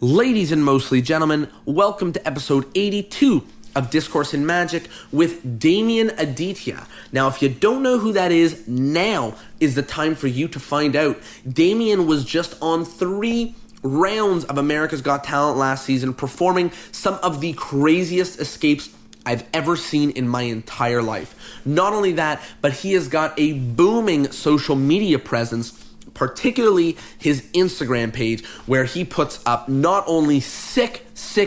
Ladies and mostly gentlemen, welcome to episode 82 of Discourse in Magic with Demian Aditya. Now, if you don't know who that is, now is the time for you to find out. Demian was just on 3 rounds of America's Got Talent last season, performing some of the craziest escapes I've ever seen in my entire life. Not only that, but he has got a booming social media presence, particularly his Instagram page, where he puts up not only sick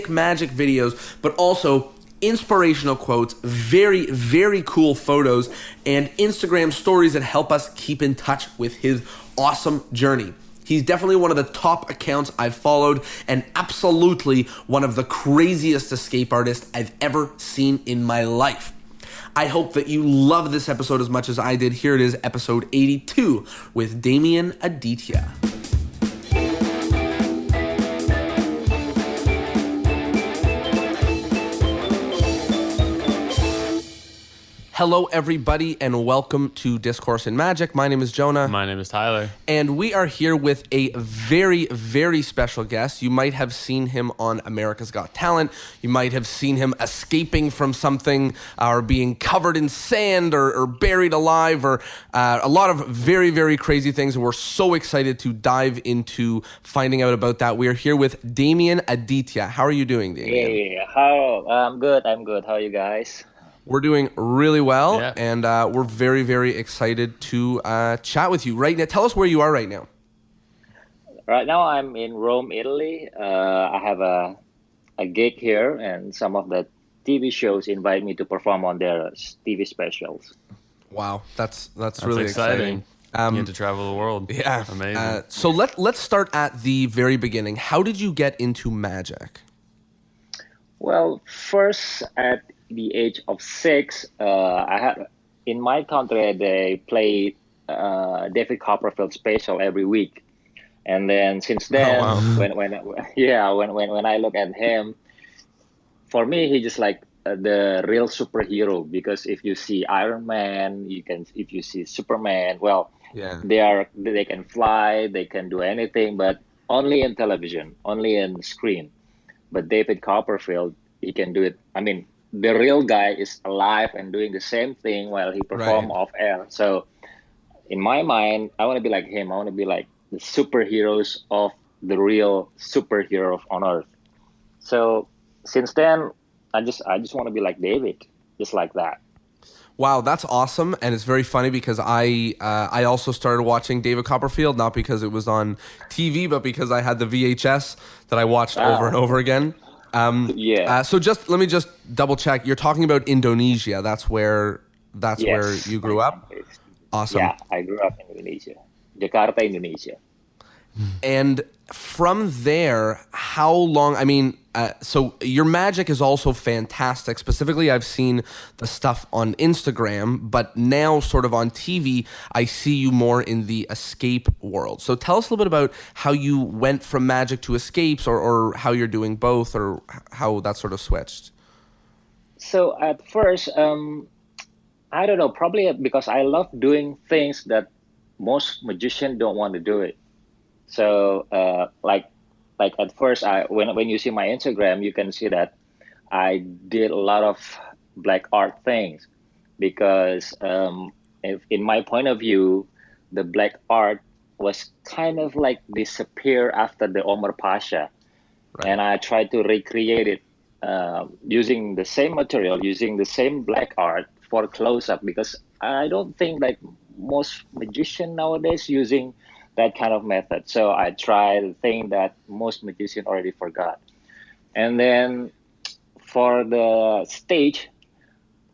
magic videos, but also inspirational quotes, very, very cool photos, and Instagram stories that help us keep in touch with his awesome journey. He's definitely one of the top accounts I've followed and absolutely one of the craziest escape artists I've ever seen in my life. I hope that you love this episode as much as I did. Here it is, episode 82 with Demian Aditya. Hello, everybody, and welcome to Discourse in Magic. My name is Jonah. My name is Tyler. And we are here with a very, very special guest. You might have seen him on America's Got Talent. You might have seen him escaping from something or being covered in sand or buried alive or a lot of very, very crazy things. And we're so excited to dive into finding out about that. We are here with Demian Aditya. How are you doing, Demian? Hey, how? I'm good. How are you guys? We're doing really well, and we're very, very excited to chat with you right now. Tell us where you are right now. Right now, I'm in Rome, Italy. I have a gig here, and some of the TV shows invite me to perform on their TV specials. Wow, that's really exciting. You get to travel the world. Yeah, amazing. So let's start at the very beginning. How did you get into magic? Well, first at the age of 6, I had in my country they play David Copperfield special every week, and then since then, when I look at him, for me he's just like the real superhero, because if you see Iron Man, if you see Superman, they can fly, they can do anything, but only in television, only in screen. But David Copperfield, he can do it. I mean, the real guy is alive and doing the same thing while he performs off air. So in my mind, I want to be like him. I want to be like the superheroes of the real superhero on earth. So since then, I just want to be like David, just like that. Wow, that's awesome. And it's very funny because I also started watching David Copperfield, not because it was on TV, but because I had the VHS that I watched over and over again. So let me double check. You're talking about Indonesia. That's where you grew up? Awesome. Yeah, I grew up in Indonesia. Jakarta, Indonesia. And from there, how long, so your magic is also fantastic. Specifically, I've seen the stuff on Instagram, but now sort of on TV, I see you more in the escape world. So tell us a little bit about how you went from magic to escapes, or how you're doing both, or how that sort of switched. So at first, I don't know, probably because I love doing things that most magicians don't want to do it. So like at first, when you see my Instagram, you can see that I did a lot of black art things, because in my point of view, the black art was kind of like disappear after the Omar Pasha. Right. And I tried to recreate it using the same material, using the same black art for close-up, because I don't think like most magicians nowadays using that kind of method. So I tried the thing that most magicians already forgot. And then for the stage,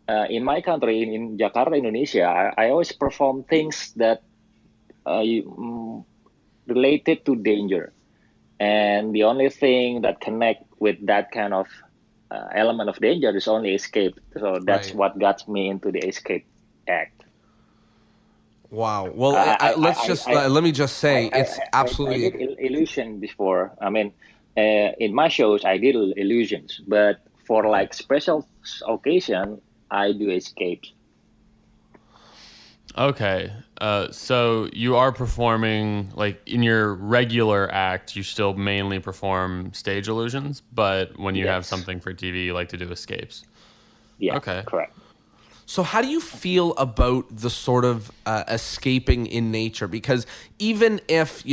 in my country, in Jakarta, Indonesia, I always perform things that related to danger. And the only thing that connect with that kind of element of danger is only escape. So that's what got me into the escape act. Wow. Well, let me just say, it's absolutely... I did illusion before. I mean, in my shows, I did illusions. But for like special occasion, I do escapes. Okay. So you are performing, like in your regular act, you still mainly perform stage illusions, but when you have Yes. something for TV, you like to do escapes. Yeah. Okay. Correct. So, how do you feel about the sort of escaping in nature? Because even if,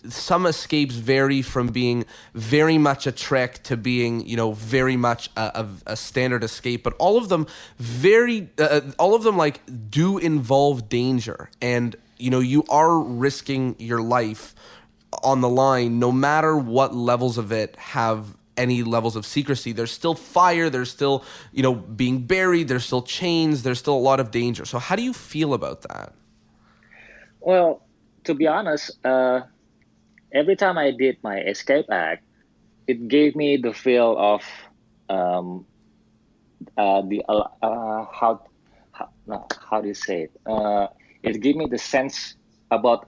some escapes vary from being very much a trick to being, very much a standard escape, but all of them like do involve danger. And, you are risking your life on the line, no matter what levels of it have any levels of secrecy. There's still fire, there's still, being buried, there's still chains, there's still a lot of danger. So how do you feel about that? Well, to be honest, every time I did my escape act, it gave me the feel of um, the no, how do you say it? It gave me the sense about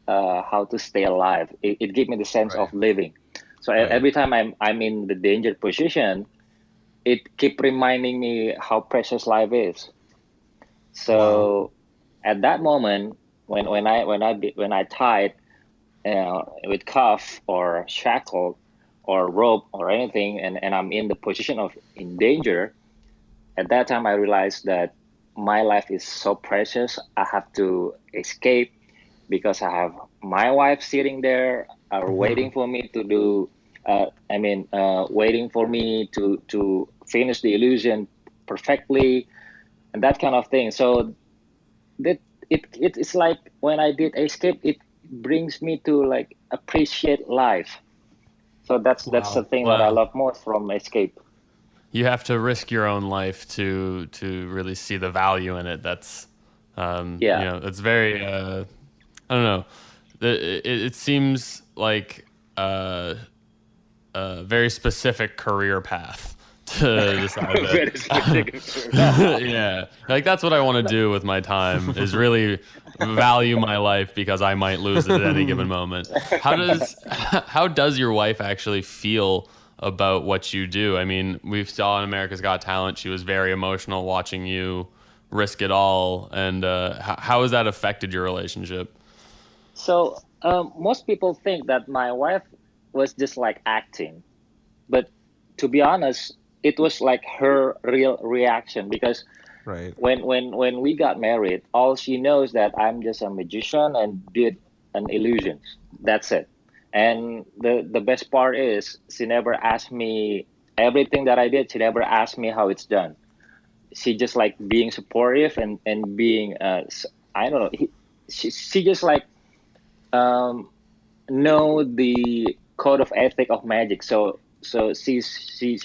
how to stay alive. It gave me the sense of Right. living. So Right. every time I'm in the danger position, it keep reminding me how precious life is. Wow. So at that moment, when I tied with cuff or shackle or rope or anything, and I'm in the position of in danger, at that time I realized that my life is so precious. I have to escape because I have my wife sitting there, waiting for me to do. Waiting for me to finish the illusion perfectly and that kind of thing. So that it's like when I did escape, it brings me to like appreciate life. So that's the Wow. thing that I Wow. love most from escape. You have to risk your own life to really see the value in it. That's Yeah. it's very I don't know. It seems like a very specific career path to decide that. Very specific. Yeah, like that's what I want to do with my time is really value my life because I might lose it at any given moment. How does your wife actually feel about what you do? I mean, we saw on America's Got Talent, she was very emotional watching you risk it all, and how has that affected your relationship? So most people think that my wife was just like acting, but to be honest, it was like her real reaction because Right. when we got married, all she knows that I'm just a magician and did an illusions. That's it. And the best part is she never asked me everything that I did. She never asked me how it's done. She just like being supportive and being I don't know. She just like um, know the code of ethic of magic. So she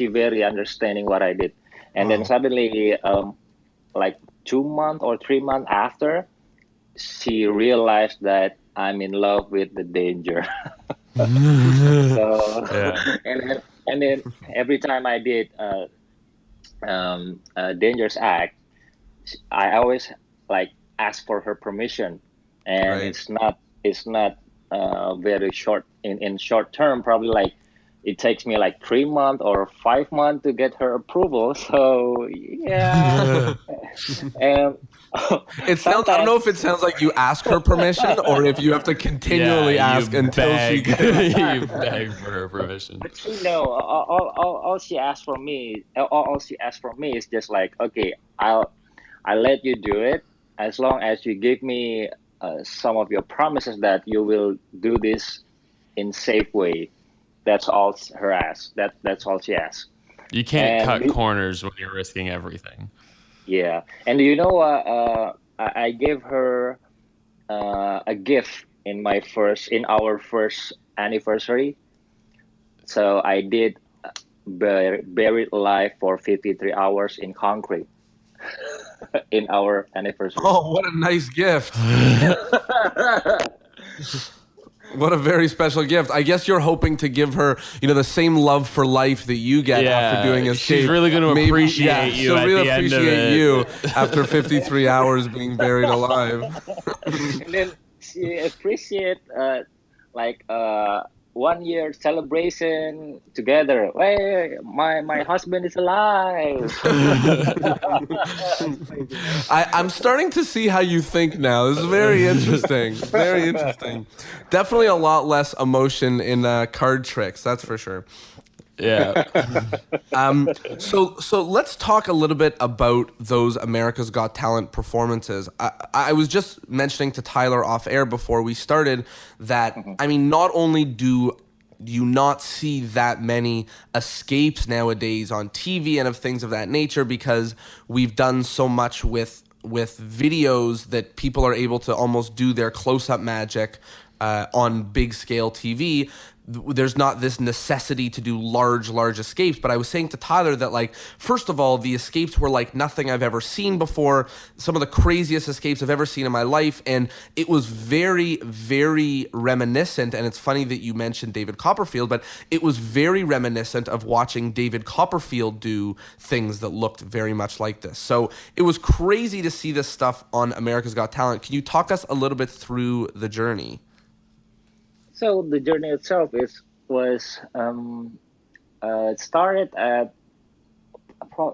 very understanding what I did. And then Wow. suddenly like 2 months or 3 months after, she realized that I'm in love with the danger. So Yeah. and then every time I did a dangerous act, I always like ask for her permission, and Right. it's not very short in short term. Probably like it takes me like 3 months or 5 months to get her approval. So yeah, and It sounds, I don't sometimes know if it sounds like you ask her permission or if you have to Yeah, continually you ask until she beg, gets. you beg for her permission. but she know all she asked from me all she asked from me is just like, okay, I let you do it as long as you give me some of your promises that you will do this in safe way. That's all her ask. That's all she asks. You can't And cut corners when you're risking everything. yeah, and you know I gave her a gift in our first anniversary. So I did buried alive for 53 hours in concrete in our anniversary. Oh, what a nice gift. What a very special gift. I guess you're hoping to give her, the same love for life that you get after doing Yeah, she's Escape. really going to Maybe, appreciate yeah, you she'll at really the end of appreciate you it. after 53 hours being buried alive. And then she appreciate like 1 year celebration together. Hey, my husband is alive. I'm starting to see how you think now. This is very interesting. Very interesting. Definitely a lot less emotion in card tricks, that's for sure. Yeah. So let's talk a little bit about those America's Got Talent performances. I was just mentioning to Tyler off air before we started that, I mean, not only do you not see that many escapes nowadays on TV and of things of that nature, because we've done so much with videos that people are able to almost do their close-up magic on big scale TV. There's not this necessity to do large escapes. But I was saying to Tyler that, like, first of all, the escapes were like nothing I've ever seen before. Some of the craziest escapes I've ever seen in my life. And it was very, very reminiscent. And it's funny that you mentioned David Copperfield, but it was very reminiscent of watching David Copperfield do things that looked very much like this. So it was crazy to see this stuff on America's Got Talent. Can you talk us a little bit through the journey? So the journey itself was it started at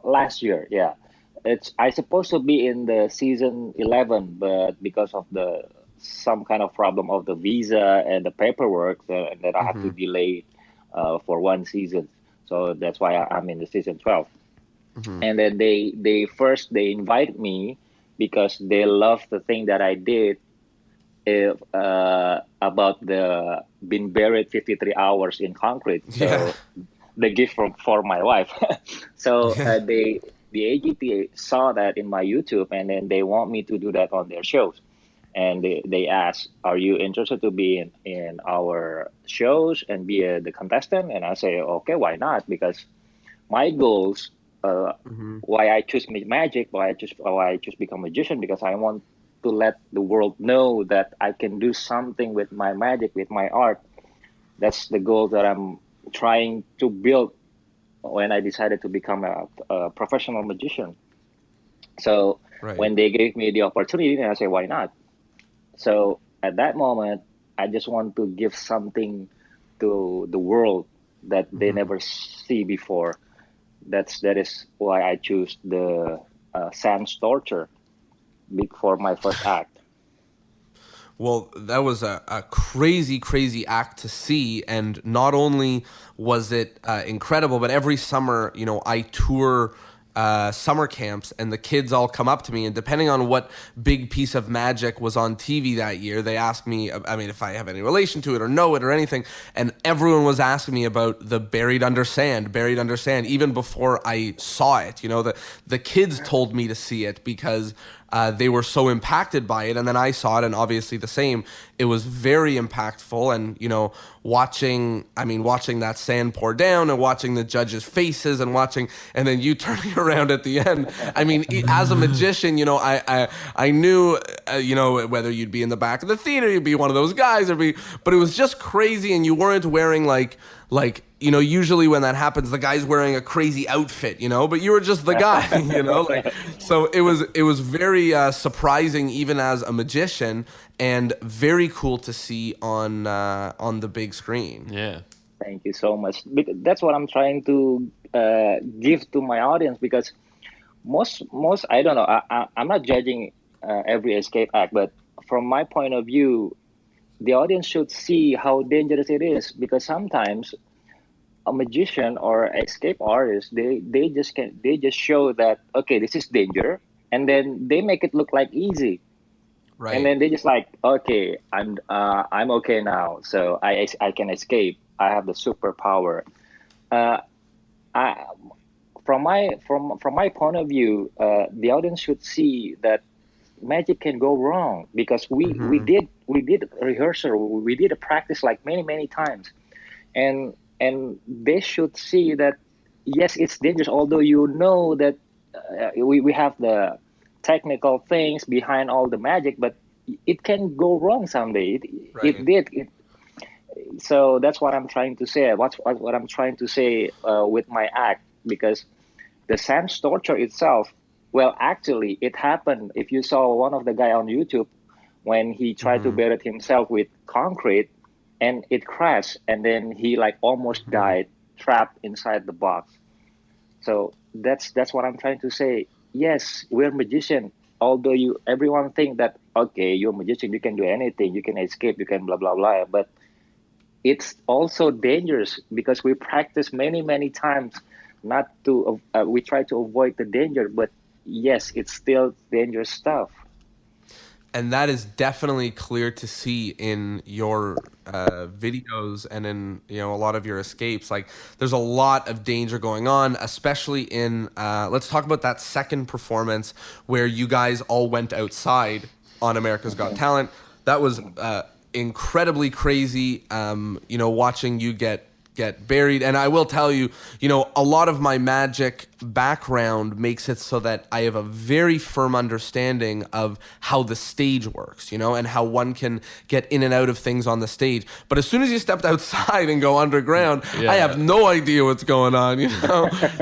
last year. Yeah, I supposed to be in the season 11, but because of some kind of problem of the visa and the paperwork, and then I had to delay for one season. So that's why I'm in the season 12. And then they invited me because they loved the thing that I did. About the being buried 53 hours in concrete. So the gift for my wife. So the AGT saw that in my YouTube, and then they want me to do that on their shows. And they asked, "Are you interested to be in our shows and be the contestant?" And I say, "Okay, why not?" Because my goals, why I choose magic, why I choose become a magician, because I want to let the world know that I can do something with my magic, with my art. That's the goal that I'm trying to build when I decided to become a professional magician. So when they gave me the opportunity, I say, why not? So at that moment, I just want to give something to the world that they never see before. That is why I choose the Sans Torture for my first act. Well, that was a crazy act to see. And not only was it incredible, but every summer, I tour summer camps, and the kids all come up to me, and depending on what big piece of magic was on TV that year, they ask me, I mean, if I have any relation to it or know it or anything. And everyone was asking me about the buried under sand, even before I saw it. The kids told me to see it because they were so impacted by it, and then I saw it, and obviously the same. It was very impactful, and watching that sand pour down, and watching the judges' faces, and then you turning around at the end. I mean, as a magician, I knew, whether you'd be in the back of the theater, you'd be one of those guys, but it was just crazy, and you weren't wearing like usually when that happens, the guy's wearing a crazy outfit, but you were just the guy, so it was very surprising, even as a magician, and very cool to see on the big screen. Yeah. Thank you so much. That's what I'm trying to give to my audience, because most I don't know, I'm not judging every escape act, but from my point of view, the audience should see how dangerous it is, because sometimes a magician or escape artist, they just show that, okay, this is danger, and then they make it look like easy, right? And then they just like, okay, I'm okay now, so I can escape. I have the superpower. From my point of view, the audience should see that magic can go wrong, because we did a rehearsal, we did a practice like many times, and they should see that yes, it's dangerous, although that we have the technical things behind all the magic, but it can go wrong someday. It did. So that's what I'm trying to say. What I'm trying to say with my act, because the Sans Torture itself, well, actually, it happened. If you saw one of the guy on YouTube, when he tried to bury himself with concrete, and it crashed, and then he like almost died trapped inside the box. So that's what I'm trying to say. Yes, we're magician. Although everyone think that okay, you're a magician, you can do anything, you can escape, you can blah blah blah. But it's also dangerous because we practice many times not to. We try to avoid the danger, but yes, it's still dangerous stuff. And that is definitely clear to see in your videos and in a lot of your escapes. Like there's a lot of danger going on, especially in let's talk about that second performance where you guys all went outside on America's Got Talent. That was incredibly crazy. Watching you get buried. And I will tell you, a lot of my magic background makes it so that I have a very firm understanding of how the stage works, and how one can get in and out of things on the stage. But as soon as you stepped outside and go underground, I have no idea what's going on,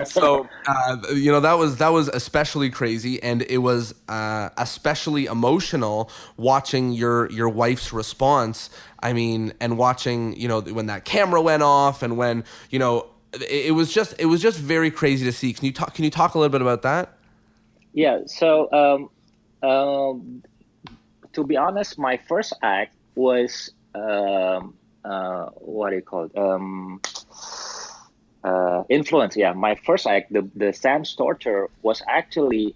So, that was especially crazy. And it was especially emotional watching your wife's response. I mean, and watching, when that camera went off and when, it was just very crazy to see. Can you talk a little bit about that? Yeah. So, to be honest, my first act was, what do you call it? Influence. Yeah. My first act, the Sam's Torture was actually,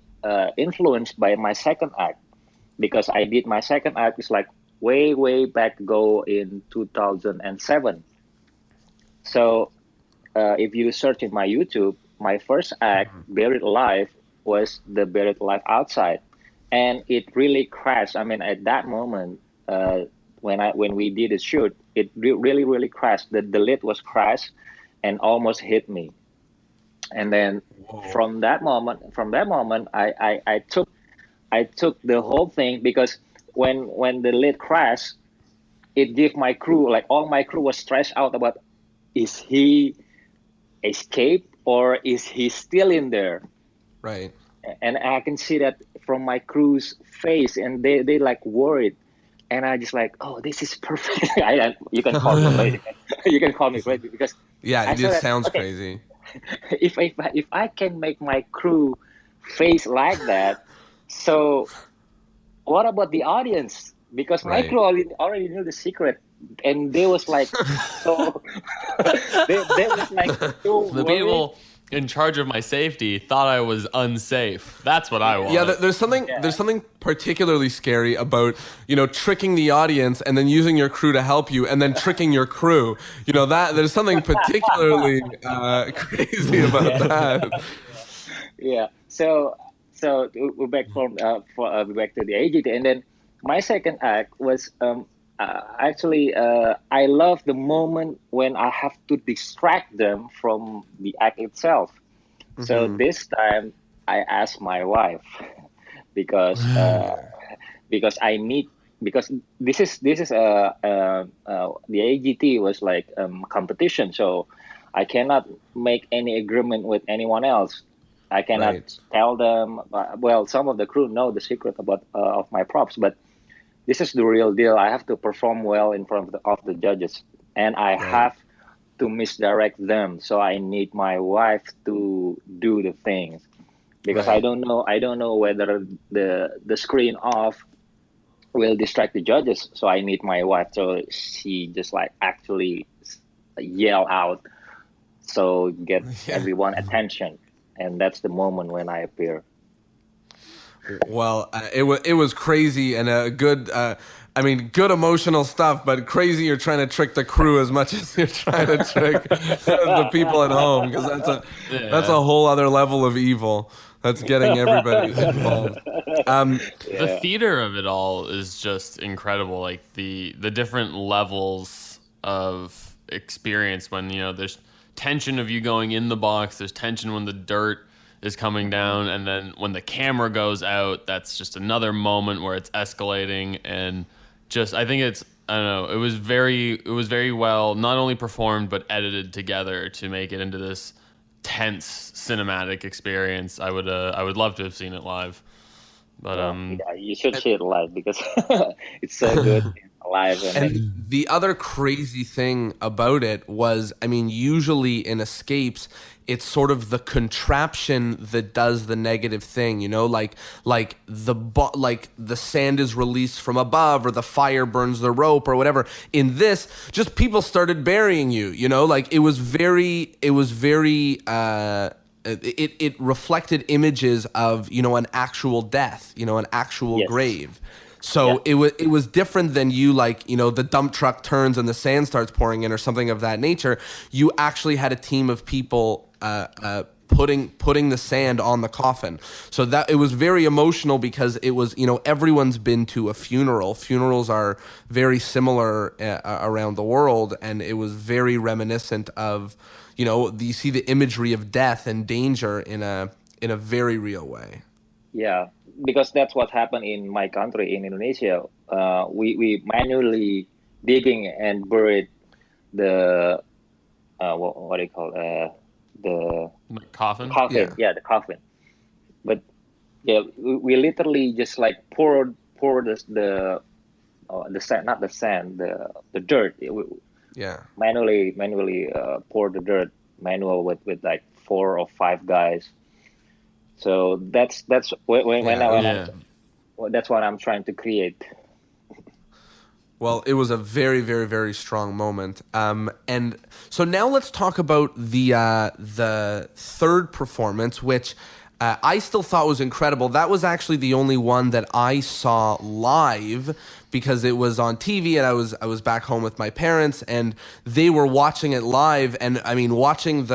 influenced by my second act, because I did my second act is like way back ago in 2007. So if you search in my YouTube, my first act, Buried Alive, was the Buried Alive outside, and it really crashed. I mean, at that moment, when we did the shoot, it really crashed. The lid was crashed and almost hit me. And then from that moment, I took the whole thing, because when the lid crashed, it gave my crew, like all my crew was stressed out about, is he escaped or is he still in there? Right. And I can see that from my crew's face, and they like worried. And I just like, oh, this is perfect. You can call me crazy. You can call me crazy because it just sounds crazy. If I can make my crew face like that, so what about the audience? Because my crew already knew the secret, and they was like, so they was like, so the people in charge of my safety thought I was unsafe. That's what I want. Yeah, there's something particularly scary about tricking the audience and then using your crew to help you and then tricking your crew. That there's something particularly crazy about that. Yeah. So we're back back to the AGT, and then my second act was actually I love the moment when I have to distract them from the act itself. Mm-hmm. So this time I asked my wife because I need, because this is the AGT was like competition, so I cannot make any agreement with anyone else. I cannot tell them. Well, some of the crew know the secret about of my props, but this is the real deal. I have to perform well in front of the judges, and I have to misdirect them. So I need my wife to do the things, because I don't know whether the screen off will distract the judges. So I need my wife. So she just like actually yell out, so get everyone attention. And that's the moment when I appear. Well, it was crazy and a good, good emotional stuff, but crazy you're trying to trick the crew as much as you're trying to trick the people at home, because that's a whole other level of evil. That's getting everybody involved. The theater of it all is just incredible. Like the different levels of experience when, there's tension of you going in the box, there's tension when the dirt is coming down, and then when the camera goes out, that's just another moment where it's escalating. And just I think it was very well not only performed but edited together to make it into this tense cinematic experience. I would love to have seen it live, but you should see it live because it's so good. alive. And then, And the other crazy thing about it was, I mean, usually in escapes, it's sort of the contraption that does the negative thing, you know, like like the sand is released from above, or the fire burns the rope, or whatever. In this, just people started burying you, you know, like it was very it reflected images of, you know, an actual death, you know, an actual yes. grave. So it was different than you, like, you know, the dump truck turns and the sand starts pouring in or something of that nature. You actually had a team of people putting the sand on the coffin. So that it was very emotional, because it was, you know, everyone's been to a funeral. Funerals are very similar around the world, and it was very reminiscent of, you know, you see the imagery of death and danger in a very real way. Yeah, because that's what happened in my country, in Indonesia. We manually digging and buried the what do you call the Coffin. coffin? Yeah. Yeah, the coffin. But yeah, we literally just like pour the sand, not the sand, the dirt. Yeah. Manually pour the dirt, manual with like 4 or 5 guys. So that's Yeah. Yeah. that's what I'm trying to create. Well, it was a very, very, very strong moment. And so now let's talk about the third performance, which I still thought was incredible. That was actually the only one that I saw live, because it was on TV, and I was back home with my parents, and they were watching it live. And I mean, watching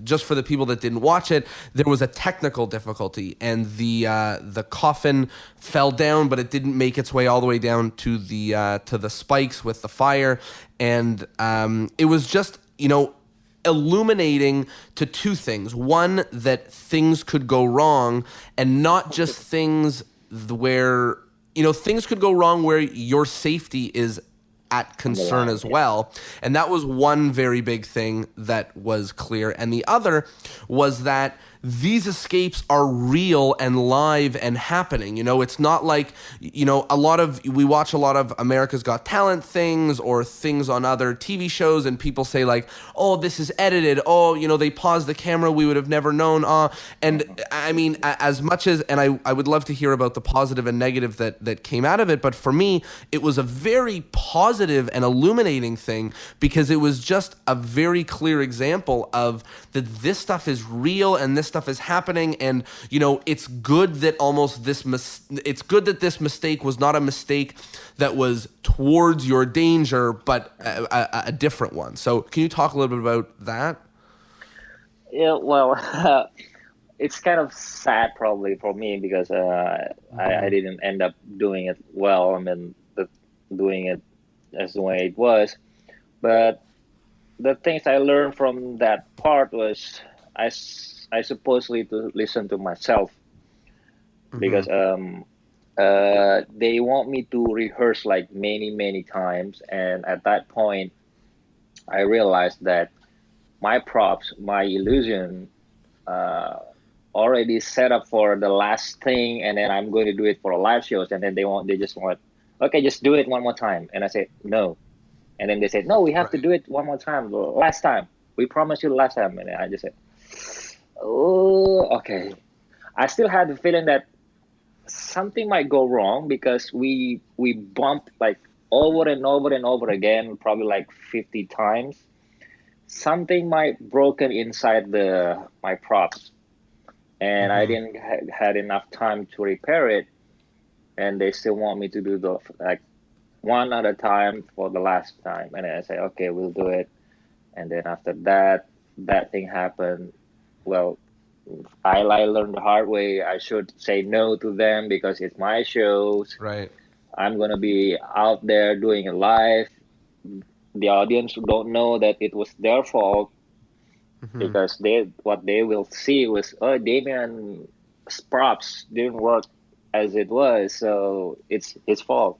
just for the people that didn't watch it, there was a technical difficulty, and the coffin fell down, but it didn't make its way all the way down to the spikes with the fire, and it was just, you know, illuminating to two things. One, that things could go wrong, and not just things where, you know, things could go wrong where your safety is at concern as well. And that was one very big thing that was clear. And the other was that these escapes are real and live and happening. You know, it's not like, you know, we watch a lot of America's Got Talent things or things on other TV shows, and people say like, oh, this is edited. Oh, you know, they paused the camera. We would have never known. And I mean, as much as, and I would love to hear about the positive and negative that came out of it. But for me, it was a very positive and illuminating thing, because it was just a very clear example of that this stuff is real and this stuff is happening. And, you know, it's good that it's good that this mistake was not a mistake that was towards your danger, but a different one. So can you talk a little bit about that? Yeah, well, it's kind of sad probably for me, because I didn't end up doing it well. I mean, doing it as the way it was. But the things I learned from that part was I supposedly to listen to myself, because they want me to rehearse like many times, and at that point I realized that my props, my illusion, already set up for the last thing, and then I'm going to do it for live shows, and then they just want, okay, just do it one more time, and I said no, and then they said no, we have to do it one more time, the last time, we promised you the last time, and I just said, oh, okay. I still had the feeling that something might go wrong, because we bumped like over and over and over again, probably like 50 times. Something might broken inside my props, and I didn't had enough time to repair it, and they still want me to do the like one at a time for the last time, and I say, okay, we'll do it. And then after that thing happened. Well, I learned the hard way. I should say no to them, because it's my shows. Right. I'm gonna be out there doing it live. The audience don't know that it was their fault, because what they will see was, oh, Demian's props didn't work as it was, so it's his fault.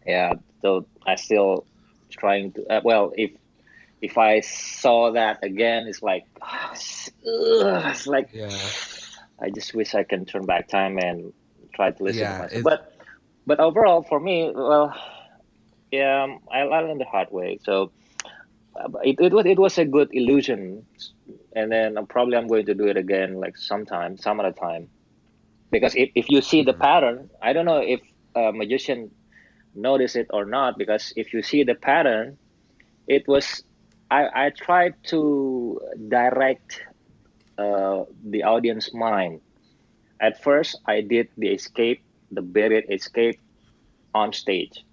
Yeah. So I still trying to. Well, if I saw that again, it's like, it's like, I just wish I can turn back time and try to listen to myself. But overall, for me, well, Yeah, I learned the hard way. So it was a good illusion, and then probably I'm going to do it again, like sometime, some other time. Because if you see the pattern, I don't know if a magician notice it or not. Because if you see the pattern, it was I tried to direct the audience mind. At first, I did the buried escape on stage.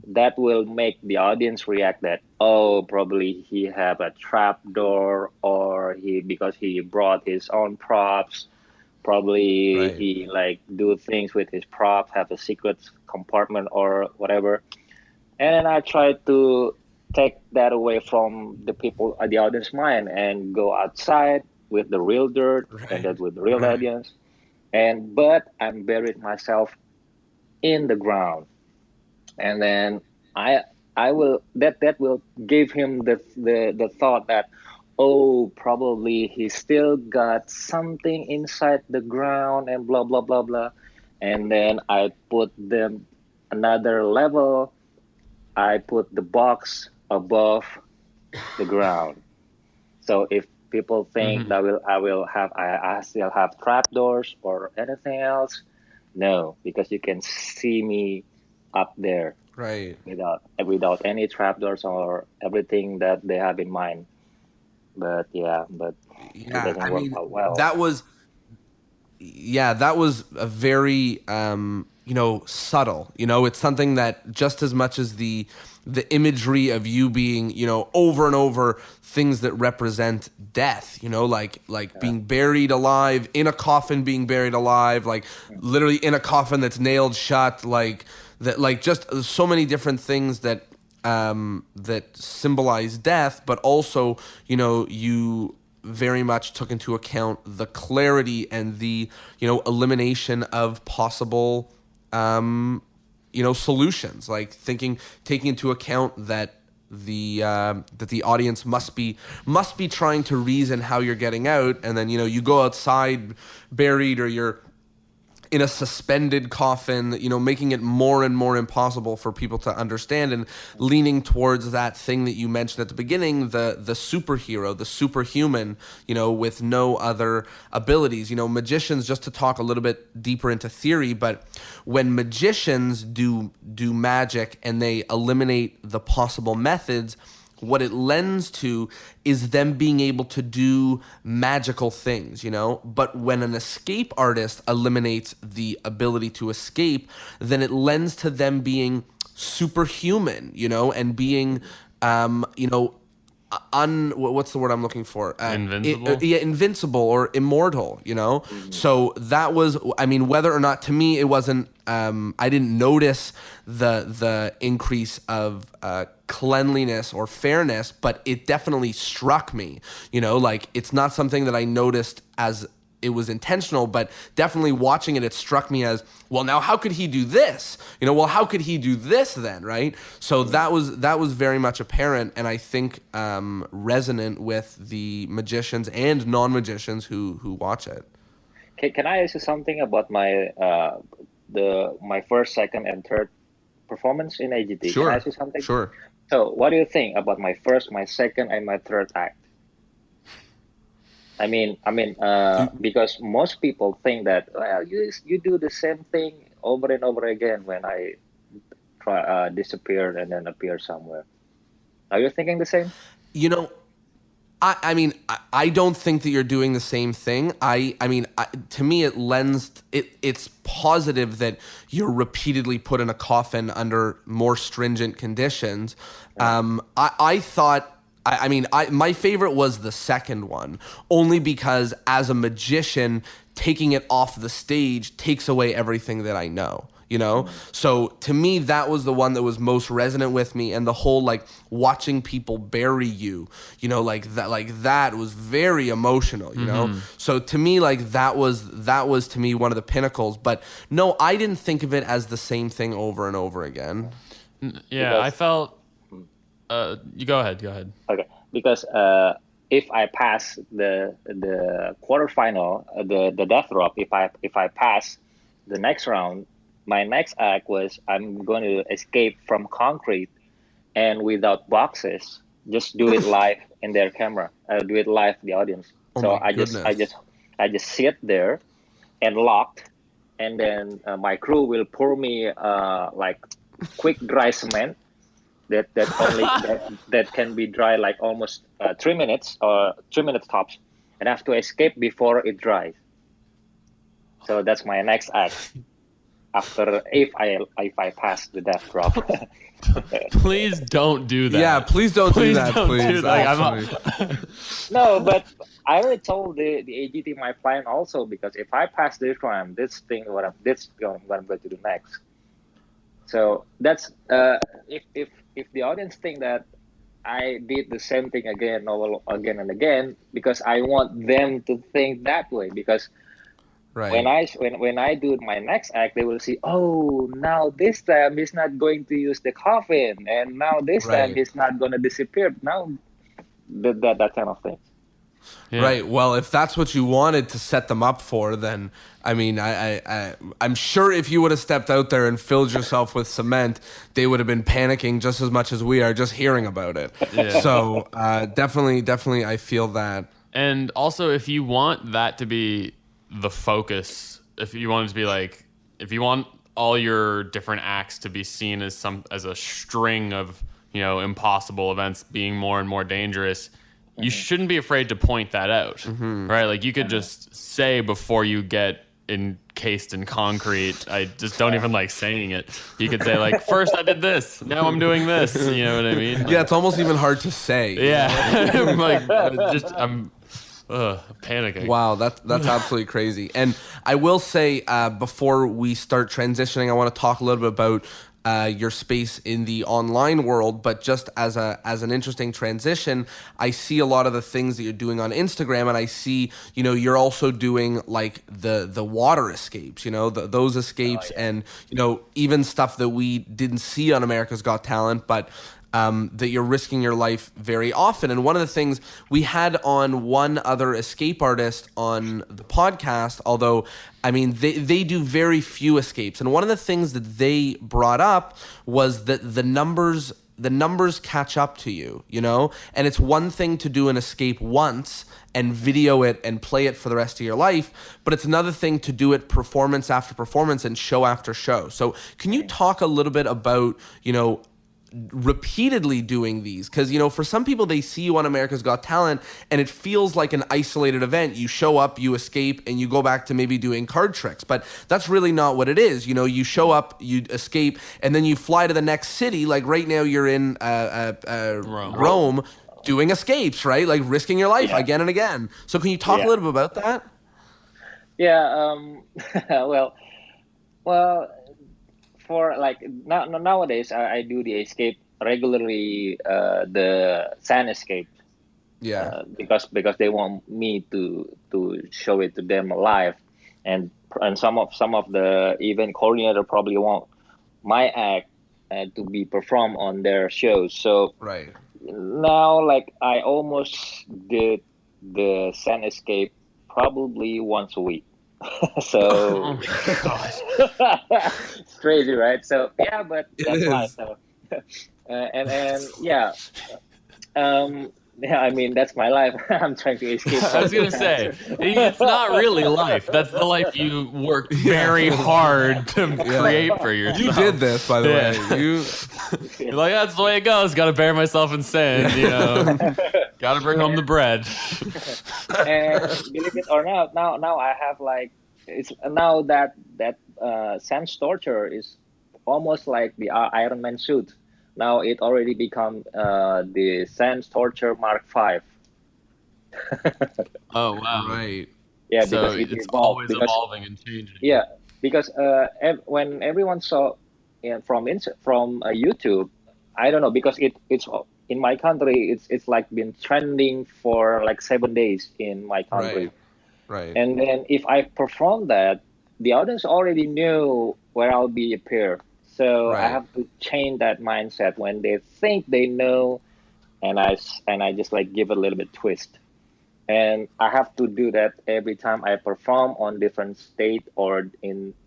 That will make the audience react that, oh, probably he have a trap door, or he because he brought his own props. Probably Right. he like do things with his props, have a secret compartment or whatever. And then I try to take that away from the people at the audience mind and go outside with the real dirt and Right. then with the real Right. audience. And but I'm buried myself in the ground. And then I I will that will give him the thought that, oh, probably he still got something inside the ground and blah blah blah blah. And then I put them another level. I put the box above the ground. So if people think that I still have trapdoors or anything else, no, because you can see me up there Right. without any trapdoors or everything that they have in mind. But yeah, but it Yeah. doesn't I work mean, out well. that was yeah, that was a very subtle. It's something that just as much as the imagery of you being, over and over things that represent death, like Yeah. being buried alive in a coffin, being buried alive, like literally in a coffin that's nailed shut, like that, like just so many different things that symbolize death, but also, you very much took into account the clarity and the elimination of possible solutions, like taking into account that the audience must be trying to reason how you're getting out, and then you go outside buried, or you're in a suspended coffin, making it more and more impossible for people to understand, and leaning towards that thing that you mentioned at the beginning, the superhero, the superhuman, with no other abilities. Magicians, just to talk a little bit deeper into theory, but when magicians do magic and they eliminate the possible methods, what it lends to is them being able to do magical things, But when an escape artist eliminates the ability to escape, then it lends to them being superhuman, and being, what's the word I'm looking for? Invincible. Yeah, invincible or immortal. Mhm. So that was, I mean, whether or not, to me, it wasn't. I didn't notice the increase of cleanliness or fairness, but it definitely struck me. Like it's not something that I noticed as it was intentional, but definitely watching it, it struck me as, well, now how could he do this? Well, how could he do this then, right? So that was very much apparent, and I think resonant with the magicians and non-magicians who watch it. Can I ask you something about my first, second, and third performance in AGT? Can I ask Sure, you something? sure. So, what do you think about my first, my second, and my third act? Because most people think that, well, you do the same thing over and over again when I try disappear and then appear somewhere. Are you thinking the same? You know, I mean, I don't think that you're doing the same thing. To me, it's positive that you're repeatedly put in a coffin under more stringent conditions. Yeah. I thought. My favorite was the second one, only because as a magician, taking it off the stage takes away everything that I know. Mm. So to me, that was the one that was most resonant with me, and the whole, like, watching people bury you, like that was very emotional. So to me, like, that was to me one of the pinnacles. But no, I didn't think of it as the same thing over and over again. Yeah, I Because felt. mm, You go ahead. Go ahead. okay, because if I pass the quarterfinal, the death drop, if I pass the next round, my next act was I'm going to escape from concrete and without boxes, just do it live in their camera. Do it live the audience. Oh So my goodness. I just sit there and locked, and then my crew will pour me like quick dry cement that only that can be dry like almost 3 minutes or 3 minutes tops, and I have to escape before it dries. So that's my next act after if I pass the death drop. Please don't do that. Yeah, please don't do that, don't please. do that. Actually. No, but I already told the AGT my plan also, because if I pass this one, this thing what I'm going to do next. So that's if the audience think that I did the same thing again again and again, because I want them to think that way, because Right. when I do my next act, they will see, oh, now this time he's not going to use the coffin, and now this time Right. he's not going to disappear. Now that kind of thing. Yeah. Right. Well, if that's what you wanted to set them up for, then I mean, I'm sure if you would have stepped out there and filled yourself with cement, they would have been panicking just as much as we are just hearing about it. Yeah. So definitely, I feel that. And also, if you want that to be the focus, if you want it to be like, if you want all your different acts to be seen as a string of, impossible events being more and more dangerous, you shouldn't be afraid to point that out, right? Like you could just say before you get encased in concrete, I just don't even like saying it. You could say like, first I did this, now I'm doing this. You know what I mean? Like, Yeah, it's almost even hard to say. yeah. I'm panicking. Wow, that's absolutely crazy. And I will say, before we start transitioning, I want to talk a little bit about your space in the online world. But just as an interesting transition, I see a lot of the things that you're doing on Instagram, and I see, you're also doing like the water escapes, those escapes, and even stuff that we didn't see on America's Got Talent, but that you're risking your life very often. And one of the things we had on one other escape artist on the podcast, although, I mean, they do very few escapes. And one of the things that they brought up was that the numbers catch up to you, and it's one thing to do an escape once and video it and play it for the rest of your life, but it's another thing to do it performance after performance and show after show. So can you talk a little bit about, repeatedly doing these? Because for some people, they see you on America's Got Talent and it feels like an isolated event. You show up, you escape, and you go back to maybe doing card tricks, but that's really not what it is. You show up, you escape, and then you fly to the next city. Like right now you're in Rome doing escapes, right? Like risking your life again and again. So can you talk a little bit about that? Yeah. Well, for like nowadays, I do the escape regularly, the sand escape. Yeah. Because they want me to show it to them live, and some of the event coordinator probably want my act to be performed on their shows. So Right. now, like, I almost did the sand escape probably once a week. So Oh my gosh. it's crazy, right? So yeah, but It that's is. life. So and yeah, I mean, that's my life. I'm trying to escape. I was gonna say, it's not really life. That's the life you worked very hard to create for yourself. You did this, by the way. You're like, that's the way it goes. Got to bury myself in sand, Got to bring home the bread. And believe it or not, now I have like, it's now that sand torture is almost like the Iron Man suit. Now it already become the sand torture Mark V. Oh wow! Right. Yeah, So because it's evolved, always because, evolving and changing. yeah, because when everyone saw from YouTube, I don't know, because it's in my country, it's like been trending for like 7 days in my country. Right. And then if I perform that, the audience already knew where I'll be appear. So I Right. have to change that mindset when they think they know, and I just like give it a little bit twist. And I have to do that every time I perform on different state or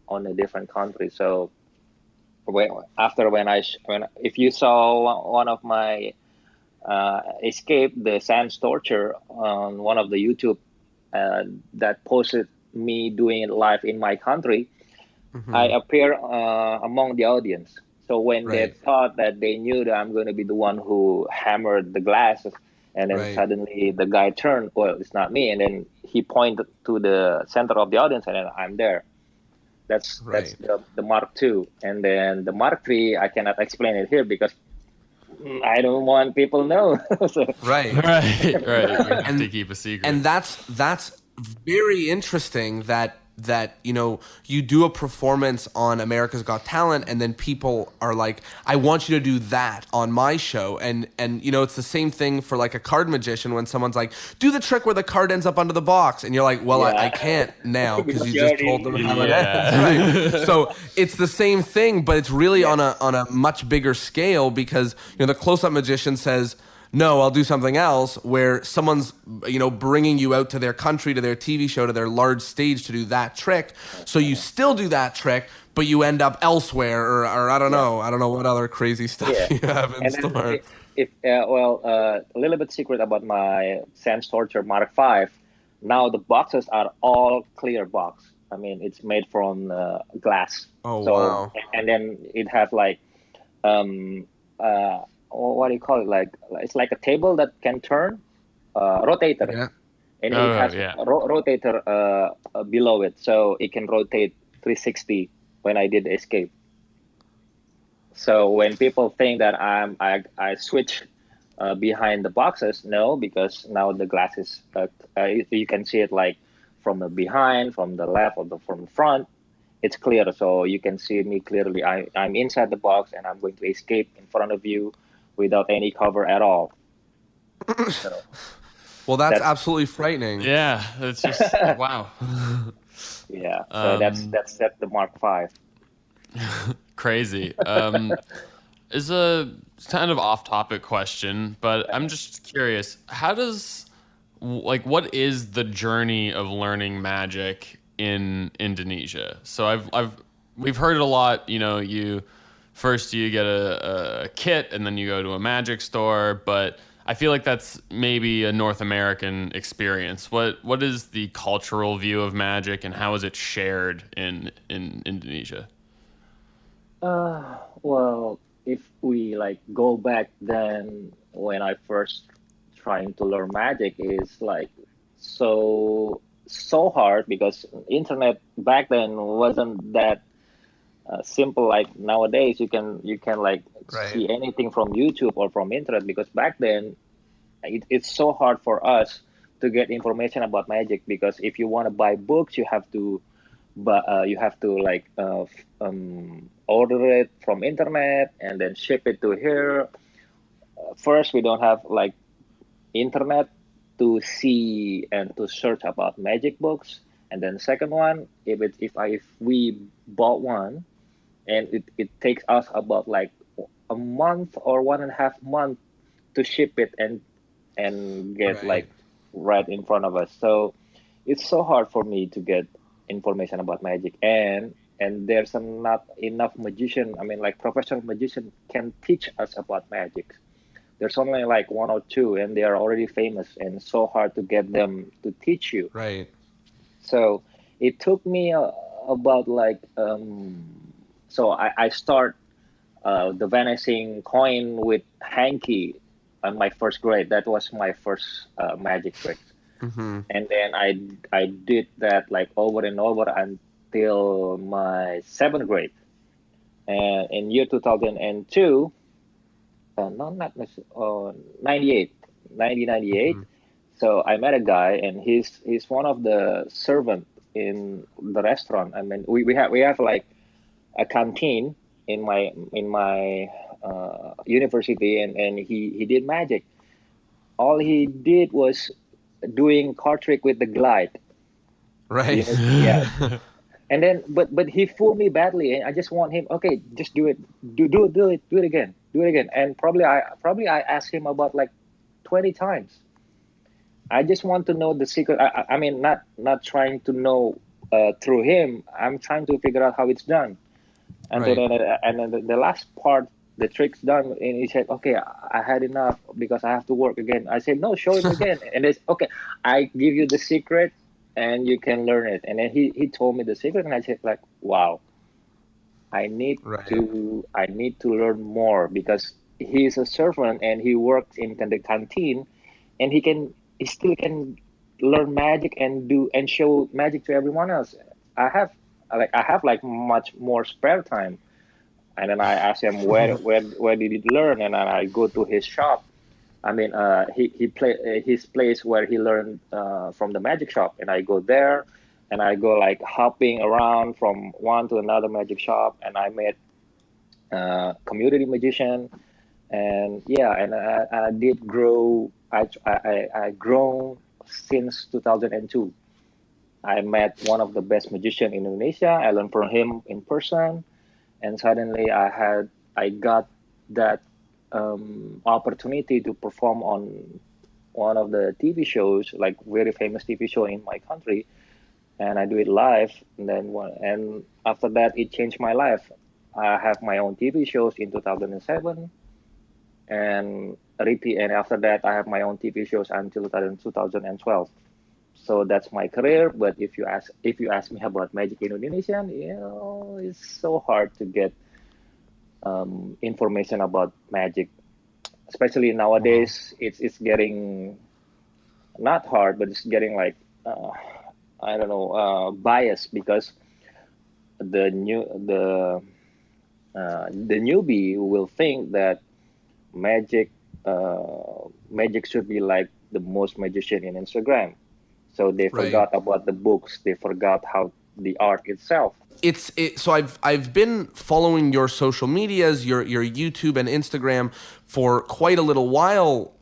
on a different country. So when if you saw one of my escape the sans torture on one of the YouTube that posted me doing it live in my country, I appear among the audience. So when they Right. thought that they knew that I'm going to be the one who hammered the glasses, and then Right. suddenly the guy turned, well, it's not me, and then he pointed to the center of the audience, and then I'm there. That's Right. the Mark II, and then the Mark III. I cannot explain it here because I don't want people to know. So, Right. Right. We have And to keep a secret. and that's very interesting that you do a performance on America's Got Talent, and then people are like, I want you to do that on my show. And it's the same thing for like a card magician when someone's like, do the trick where the card ends up under the box, and you're like, well, Yeah. I can't now because you You just already- told them how it Yeah. ends. Right. So it's the same thing, but it's really on a much bigger scale, because the close-up magician says, no, I'll do something else, where someone's bringing you out to their country, to their TV show, to their large stage to do that trick. So you still do that trick, but you end up elsewhere, or I don't know what other crazy stuff Yeah. you have in And then store. a little bit secret about my Sans Torture Mark V. Now the boxes are all clear box. I mean, it's made from glass. Oh, So, wow. And then it has like what do you call it? Like it's like a table that can turn, rotator. Yeah. And Oh, it has yeah. a rotator below it, so it can rotate 360 when I did the escape. So when people think that I switch behind the boxes, no, because now the glass is you can see it like from the behind, from the left, or from the front. It's clear, so you can see me clearly. I'm inside the box, and I'm going to escape in front of you without any cover at all. So, Well, that's That's- absolutely frightening. Yeah. It's just wow. yeah, so that's the Mark V. Crazy. Is a kind of off-topic question, but I'm just curious. How does what is the journey of learning magic in Indonesia? So we've heard it a lot. You get a kit, and then you go to a magic store, but I feel like that's maybe a North American experience. What is the cultural view of magic, and how is it shared in Indonesia? Well, if we like go back then when I first trying to learn magic is like so hard because internet back then wasn't that simple like nowadays. You can like Right. see anything from YouTube or from internet because back then it's so hard for us to get information about magic because if you want to buy books you have to like order it from internet and then ship it to here. First, we don't have like internet to see and to search about magic books. And then second one, if we bought one, and it takes us about like a month or 1.5 months to ship it and get Right. like right in front of us. So it's so hard for me to get information about magic and there's not enough magician. I mean, like professional magician can teach us about magic. There's only like one or two, and they are already famous, and it's so hard to get them to teach you. Right. So it took me about like so I start the vanishing coin with hanky on my first grade. That was my first magic trick, Mm-hmm. and then I did that like over and over until my seventh grade. And in year 2002, no, not necessarily, 98, 1998. So I met a guy, and he's one of the servant in the restaurant. I mean, we have like a canteen in my university, and he did magic. All he did was doing card trick with the glide. Right. Yeah. And then, but he fooled me badly, and I just want him. Okay, just do it, do it again, do it again. And probably I asked him about like 20 times. I just want to know the secret. I mean, not trying to know through him. I'm trying to figure out how it's done. Until Right. then, and then the last part, the trick's done, and he said, "Okay, I had enough because I have to work again." I said, "No, show him again." And it's okay. I give you the secret, and you can learn it. And then he told me the secret, and I said, like, "Wow, Right. I need to learn more because he's a servant and he works in the canteen, and he still can learn magic and do and show magic to everyone else. I have I have like much more spare time." And then I asked him where did he learn, and then I go to his shop. I mean, he play his place where he learned from the magic shop, and I go there, and I go like hopping around from one to another magic shop, and I met community magician, and yeah, and I did grow. I grown since 2002. I met one of the best magician in Indonesia. I learned from him in person, and suddenly I got that opportunity to perform on one of the TV shows, like very famous TV show in my country, and I do it live. And after that, it changed my life. I have my own TV shows in 2007, and repeat. And after that, I have my own TV shows until 2012. So that's my career. But if you ask me about magic in Indonesian, it's so hard to get information about magic, especially Wow. nowadays. It's getting not hard, but it's getting like I don't know, biased because the new the newbie will think that magic magic should be like the most magician in Instagram. So they Right. forgot about the books. They forgot how the art itself. So I've been following your social medias, your YouTube and Instagram for quite a little while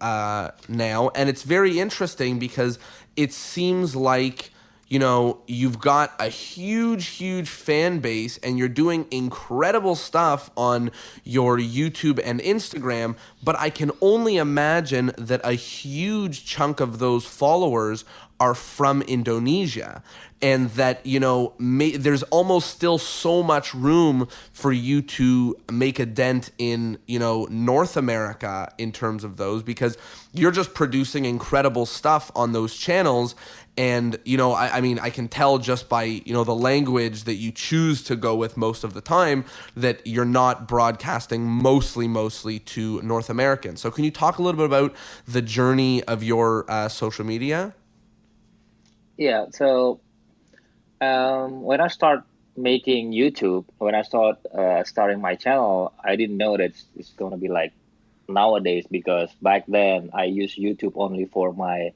now, and it's very interesting because it seems like you've got a huge fan base and you're doing incredible stuff on your YouTube and Instagram, but I can only imagine that a huge chunk of those followers are from Indonesia, and that there's almost still so much room for you to make a dent in North America in terms of those, because you're just producing incredible stuff on those channels. And I mean, I can tell just by the language that you choose to go with most of the time that you're not broadcasting mostly to North Americans. So can you talk a little bit about the journey of your social media? Yeah. So when I start making YouTube, when I start starting my channel, I didn't know that it's going to be like nowadays, because back then I used YouTube only for my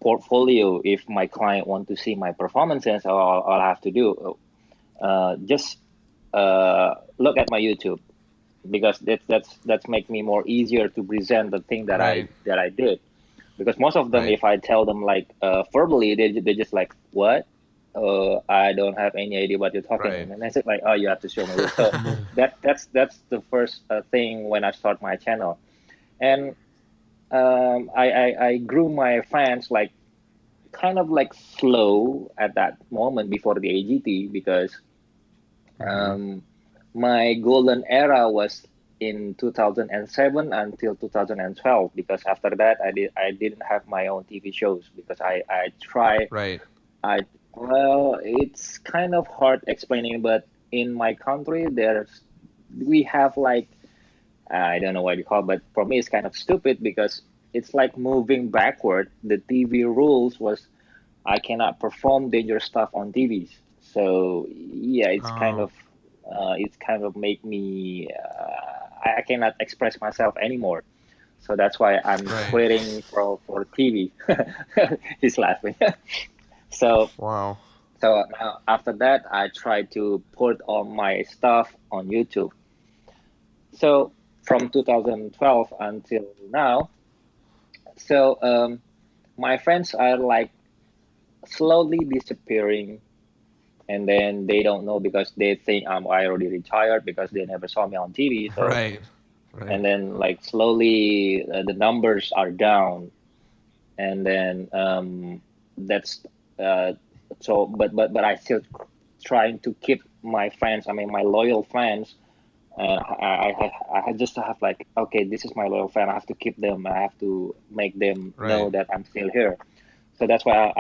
portfolio. If my client want to see my performances, all I have to do just look at my YouTube, because that's make me more easier to present the thing Right. that I did. Because most of them, Right. if I tell them like verbally, they just like, what? I don't have any idea what you're talking. Right. And then I said like, oh, you have to show me. So that's the first thing when I start my channel. And I grew my fans like kind of like slow at that moment before the AGT, because Hmm. um, my golden era was in 2007 until 2012, because after that I didn't have my own TV shows, because I try Right. I well, it's kind of hard explaining, but in my country we have like, I don't know what you call it, but for me it's kind of stupid, because it's like moving backward. The TV rules was I cannot perform dangerous stuff on TVs. So yeah, Oh. it's kind of make me I cannot express myself anymore. So that's why I'm Right. quitting for TV. He's laughing. So Wow. now after that, I try to put all my stuff on YouTube. So from 2012 until now, so my friends are like slowly disappearing, and then they don't know because they think I already retired because they never saw me on TV. So Right. Right. and then like slowly the numbers are down, and then that's uh, so but I still trying to keep my fans, I mean my loyal fans, and I just have like, okay, this is my loyal fan. I have to keep them. I have to make them know Right. that I'm still here. So that's why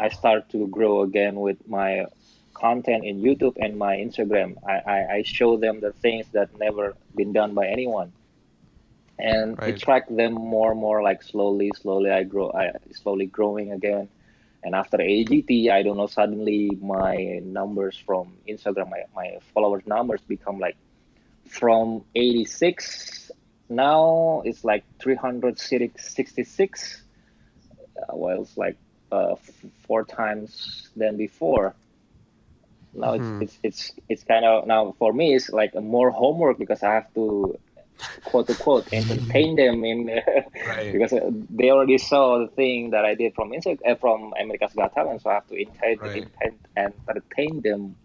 I start to grow again with my content in YouTube and my Instagram. I show them the things that never been done by anyone, and it Right. track them more and more, like slowly I slowly growing again. And after AGT, I don't know, suddenly my numbers from Instagram, my followers numbers become like from 86, now it's like 366. Well, it's like four times than before. Now it's kind of, now for me it's like a more homework, because I have to, quote unquote, entertain them in Right. because they already saw the thing that I did from from America's Got Talent, so I have to Right. entertain them,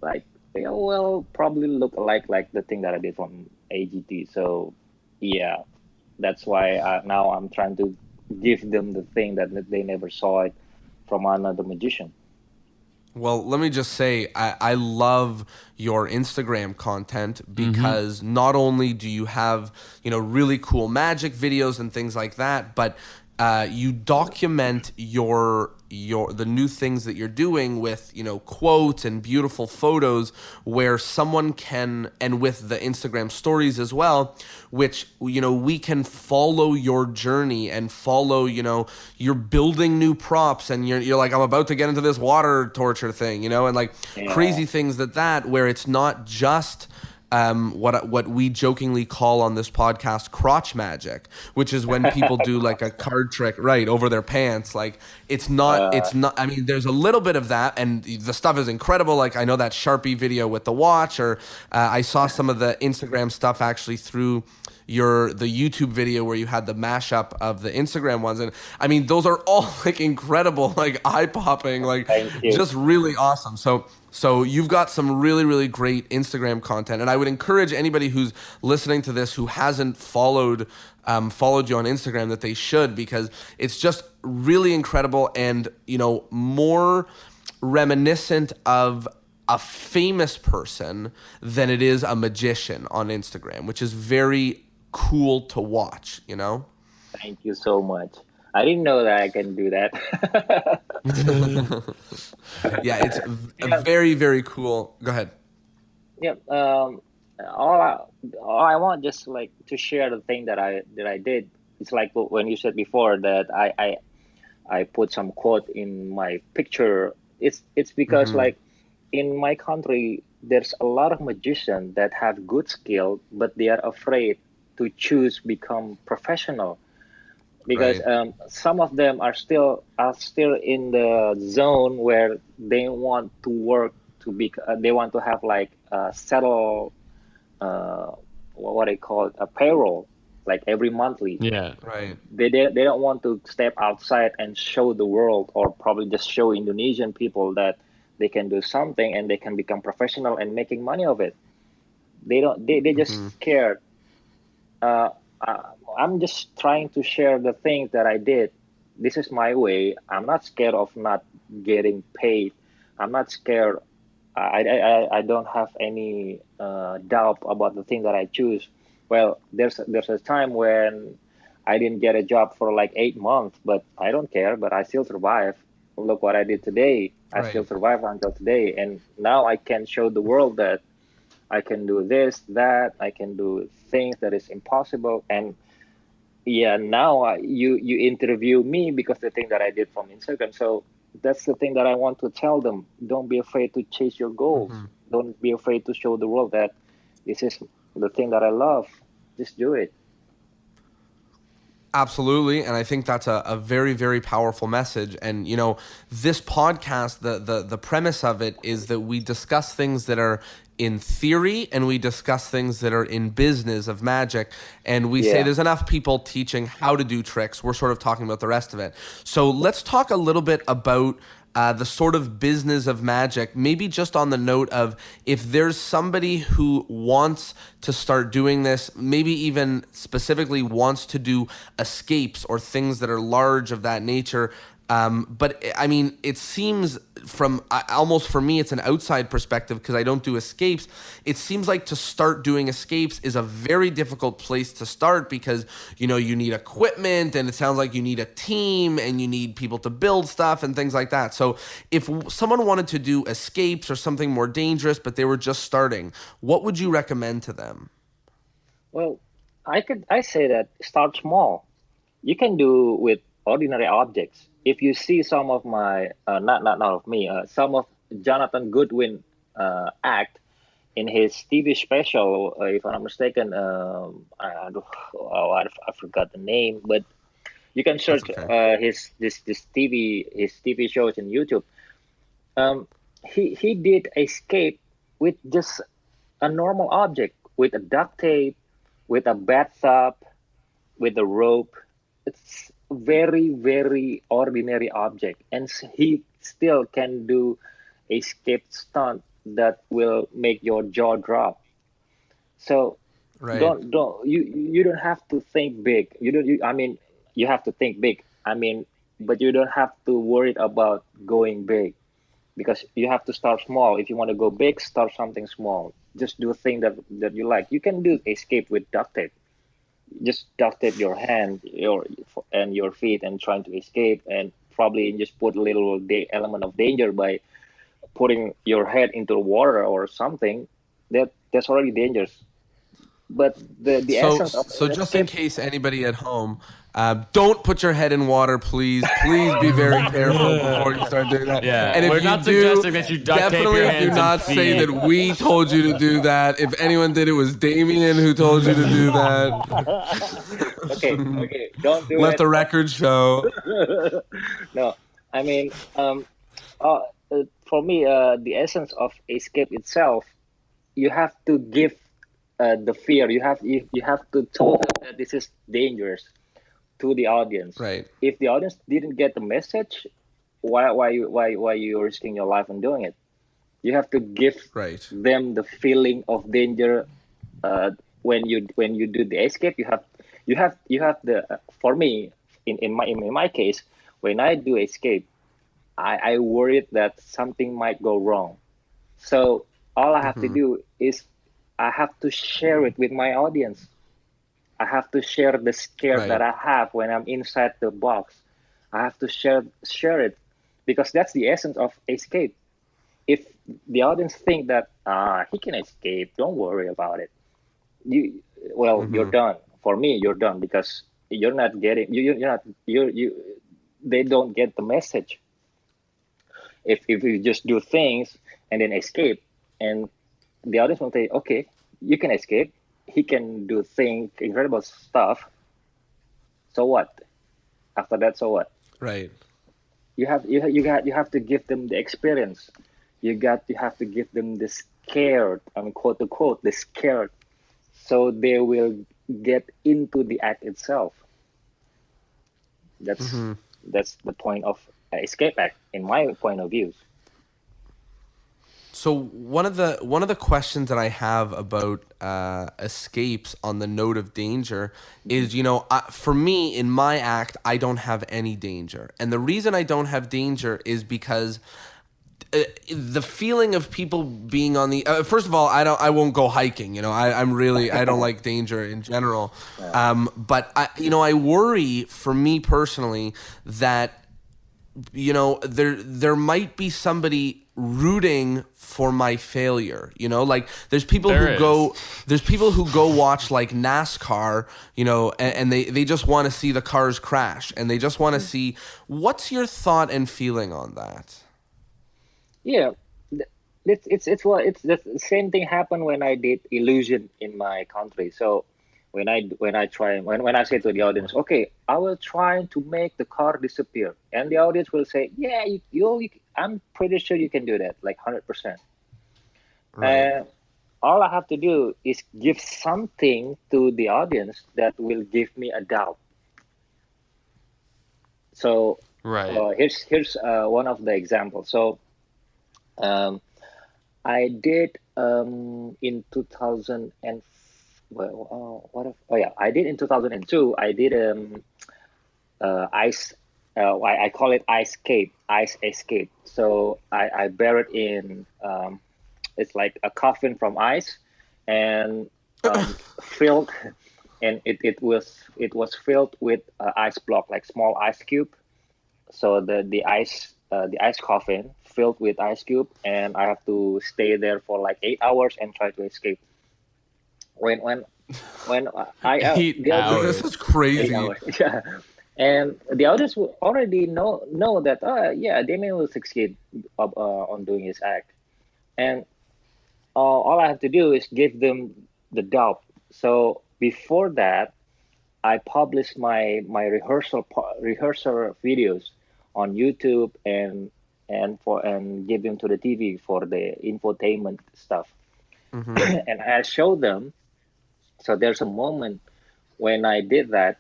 like they will probably look like the thing that I did from AGT. So yeah, that's why now I'm trying to give them the thing that they never saw it from another magician. Well, let me just say, I love your Instagram content because not only do you have, really cool magic videos and things like that, but you document the new things that you're doing with, quotes and beautiful photos where someone can, and with the Instagram stories as well, which, we can follow your journey and follow, you're building new props and you're like, I'm about to get into this water torture thing, and like Yeah. crazy things where it's not just what we jokingly call on this podcast crotch magic, which is when people do like a card trick right over their pants. Like Uh, it's not. I mean, there's a little bit of that, and the stuff is incredible. Like I know that Sharpie video with the watch, or I saw some of the Instagram stuff actually through the YouTube video where you had the mashup of the Instagram ones, and I mean those are all like incredible, like eye popping, like Thank you. just really awesome. So you've got some really, really great Instagram content, and I would encourage anybody who's listening to this who hasn't followed you on Instagram that they should, because it's just really incredible and more reminiscent of a famous person than it is a magician on Instagram, which is very cool to watch. Thank you so much. I didn't know that I can do that. Yeah, it's a Yeah, very, very cool. Go ahead. yeah. All I, all I want just like to share the thing that I did. It's like when you said before that I put some quote in my picture. It's because Hmm. like in my country there's a lot of magicians that have good skill, but they are afraid to choose become professional, because Right. some of them are still in the zone where they want to work to be, they want to have like settle, uh, what they call it, a payroll, like every monthly. Yeah. Right. They don't want to step outside and show the world, or probably just show Indonesian people that they can do something and they can become professional and making money of it. They just Hmm. scared. uh, uh, I'm just trying to share the things that I did. This is my way. I'm not scared of not getting paid. I'm not scared. I don't have any doubt about the thing that I choose. Well, there's a time when I didn't get a job for like 8 months, but I don't care. But I still survive. Look what I did today. I still Right. survive until today, and now I can show the world that I can do this, that. I can do things that is impossible. And yeah, now you interview me because the thing that I did from Instagram. So that's the thing that I want to tell them. Don't be afraid to chase your goals. Hmm. Don't be afraid to show the world that this is the thing that I love. Just do it. Absolutely, and I think that's a very, very powerful message. And this podcast, the premise of it is that we discuss things that are in theory and we discuss things that are in business of magic. And we say Yeah. there's enough people teaching how to do tricks. We're sort of talking about the rest of it. So let's talk a little bit about the sort of business of magic, maybe just on the note of if there's somebody who wants to start doing this, maybe even specifically wants to do escapes or things that are large of that nature. But I mean, it seems almost for me, it's an outside perspective because I don't do escapes. It seems like to start doing escapes is a very difficult place to start because, you know, you need equipment and it sounds like you need a team and you need people to build stuff and things like that. So if someone wanted to do escapes or something more dangerous, but they were just starting, what would you recommend to them? Well, I say that start small. You can do with ordinary objects. If you see some of my not of me, some of Jonathan Goodwin act in his TV special, if I'm not mistaken, I forgot the name, but you can That's search okay. his TV shows in YouTube. Um, he did escape with just a normal object, with a duct tape, with a bathtub, with a rope. It's very, very ordinary object, and he still can do a escape stunt that will make your jaw drop. So Right. you don't have to think big. You don't. I mean, you have to think big. I mean, but you don't have to worry about going big because you have to start small. If you want to go big, start something small. Just do a thing that you like. You can do escape with duct tape. Just duct tape your hand and your feet and trying to escape, and probably just put a little element of danger by putting your head into the water or something. That's already dangerous. But the essence of So just in escape. case anybody at home, don't put your head in water, please. Please be very careful before you start doing that. Yeah, And if we're you not do, suggesting that you duct tape your definitely do hands and not say feet. that we told you to do that. If anyone did, it was Demian who told you to do that. Okay, don't do Let it. the record show. No, I mean, uh, for me, the essence of escape itself, you have to give the fear. You have to tell them that this is dangerous to the audience. Right. If the audience didn't get the message, why you risking your life on doing it? You have to give Right. them the feeling of danger when you do the escape. You have the for me in my case, when I do escape, I worried that something might go wrong. So all I have to do is I have to share it with my audience. I have to share the scare that Right. I have when I'm inside the box. I have to share it because that's the essence of escape. If the audience think that he can escape, don't worry about it. You you're done. For me, you're done because you're not getting you're not you they don't get the message. If you just do things and then escape, and the audience will say, okay, you can escape. He can do things, incredible stuff. So what? After that, so what? Right. You have to give them the experience. You have to give them the scared. I mean, quote unquote, the scared, so they will get into the act itself. That's that's the point of escape act, in my point of view. So one of the questions that I have about escapes on the note of danger is, you know, for me in my act, I don't have any danger, and the reason I don't have danger is because the feeling of people being on the first of all, I won't go hiking. You know, I don't like danger in general. But I worry for me personally that there might be somebody rooting for my failure. Like there's people who go watch like NASCAR, and they just want to see the cars crash, and they just want to see. What's your thought and feeling on that? Yeah, it's the same thing happened when I did illusion in my country. So when I say to the audience, okay, I will try to make the car disappear, and the audience will say, yeah, I'm pretty sure you can do that, like 100%. Right. And all I have to do is give something to the audience that will give me a doubt. So Right. here's one of the examples. So um, I did in 2000 and I did in 2002. I did ice I call it ice escape. So I bear it in, it's like a coffin from ice, and filled, and it was filled with ice block, like small ice cube. So the ice coffin filled with ice cube, and I have to stay there for like 8 hours and try to escape. When when when I 8 hours. This is crazy. 8 hours, yeah. And the others will already know that, yeah, Demian will succeed on doing his act, and all I have to do is give them the doubt. So before that, I published my rehearsal videos on YouTube, and give them to the TV for the infotainment stuff. And I showed them. So there's a moment when I did that,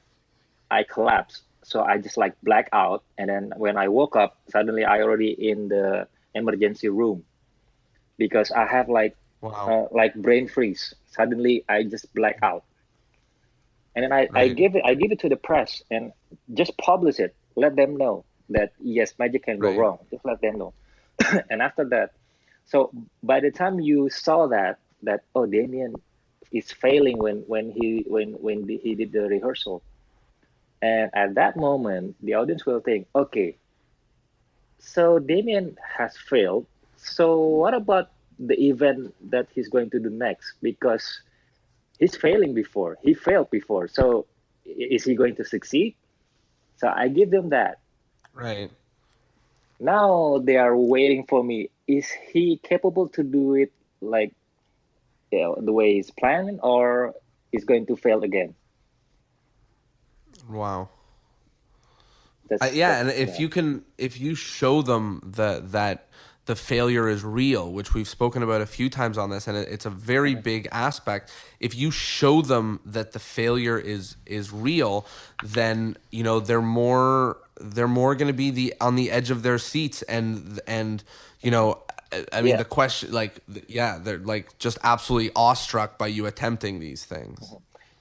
I collapsed. So I just like black out, and then when I woke up, suddenly I already in the emergency room because I have Wow. like brain freeze. Suddenly I just black out, and then Right. I give it to the press and just publish it. Let them know that yes, magic can go Right. wrong. Just let them know. And after that, so by the time you saw that, oh, Damien is failing when he did the rehearsal, and at that moment the audience will think, okay, so Damien has failed. So what about the event that he's going to do next? Because he's failing before. He failed before. So is he going to succeed? So I give them that. Right. Now they are waiting for me. Is he capable to do it like, the way he's planning, or is going to fail again? Wow. That's Yeah, and yeah. if you show them that the failure is real, which we've spoken about a few times on this, and it's a very big aspect. If you show them that the failure is real, then they're more going to be on the edge of their seats, and I mean Yeah. the question, like, yeah, they're like just absolutely awestruck by you attempting these things.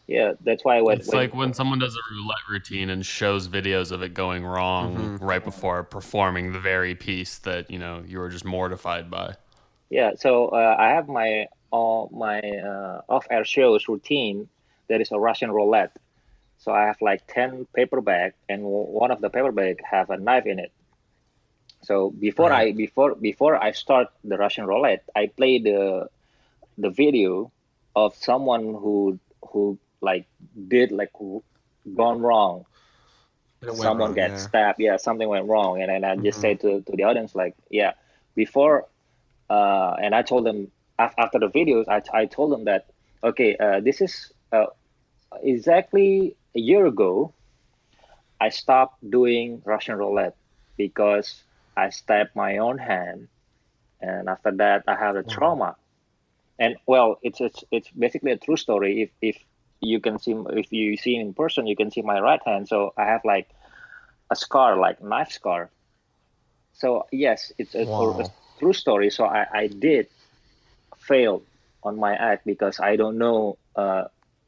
Yeah, that's why It's like when someone does a roulette routine and shows videos of it going wrong Hmm. right before performing the very piece that, you were just mortified by. yeah. So I have my off-air shows routine. That is a Russian roulette. So I have like 10 paper bag, and one of the paper bag have a knife in it. So Right. before I start the Russian roulette, I play the video of someone who like did like gone wrong. And it went Someone wrong. got Yeah. stabbed. Yeah, something went wrong, and then I just Hmm. say to the audience like, yeah, before, and I told them after the videos, I told them that, okay, this is exactly a year ago. I stopped doing Russian roulette because I stabbed my own hand, and after that I have a Wow. trauma. And well, it's basically a true story. If you can see, if you see in person, you can see my right hand. So I have like a scar, like knife scar. So yes, it's a Wow. true story. So I did fail on my act because I don't know,